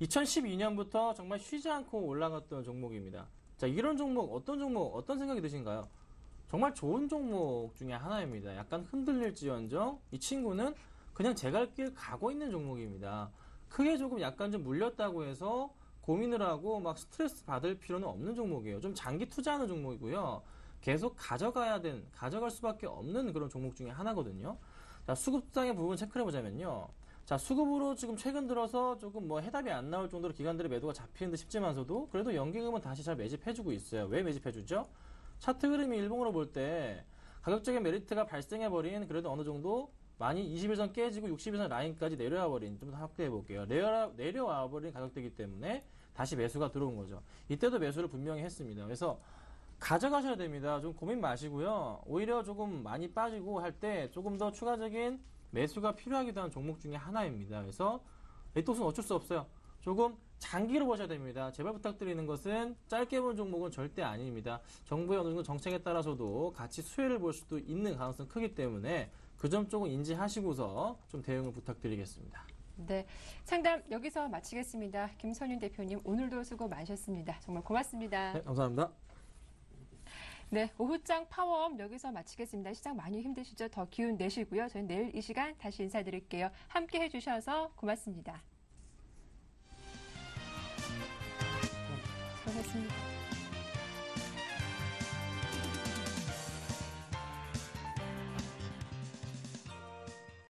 2012년부터 정말 쉬지 않고 올라갔던 종목입니다. 자, 이런 종목, 어떤 생각이 드신가요? 정말 좋은 종목 중에 하나입니다. 약간 흔들릴지언정 이 친구는 그냥 제 갈 길 가고 있는 종목입니다. 크게 조금 약간 좀 물렸다고 해서 고민을 하고 막 스트레스 받을 필요는 없는 종목이에요. 좀 장기 투자하는 종목이고요. 계속 가져갈 수밖에 없는 그런 종목 중에 하나거든요. 자, 수급상의 부분 체크를 해보자면요. 자, 수급으로 지금 최근 들어서 조금 뭐 해답이 안 나올 정도로 기관들의 매도가 잡히는 듯 싶지만서도 그래도 연기금은 다시 잘 매집해주고 있어요. 왜 매집해주죠? 차트 흐름이 일봉으로 볼 때 가격적인 메리트가 발생해버린 그래도 어느 정도 많이 20일선 깨지고 60일선 라인까지 내려와버린 좀 더 확대해 볼게요. 내려와버린 가격대이기 때문에 다시 매수가 들어온 거죠. 이때도 매수를 분명히 했습니다. 그래서 가져가셔야 됩니다. 좀 고민 마시고요. 오히려 조금 많이 빠지고 할 때 조금 더 추가적인 매수가 필요하기도 한 종목 중에 하나입니다. 그래서 메디톡스는 어쩔 수 없어요. 조금 장기로 보셔야 됩니다. 제발 부탁드리는 것은 짧게 본 종목은 절대 아닙니다. 정부의 어느 정도 정책에 따라서도 같이 수혜를 볼 수도 있는 가능성이 크기 때문에 그 점 조금 인지하시고서 좀 대응을 부탁드리겠습니다. 네, 상담 여기서 마치겠습니다. 김선윤 대표님 오늘도 수고 많으셨습니다. 정말 고맙습니다. 네, 감사합니다. 네, 오후장 파워업 여기서 마치겠습니다. 시장 많이 힘드시죠? 더 기운 내시고요. 저희는 내일 이 시간 다시 인사드릴게요. 함께 해주셔서 고맙습니다. 수고하셨습니다.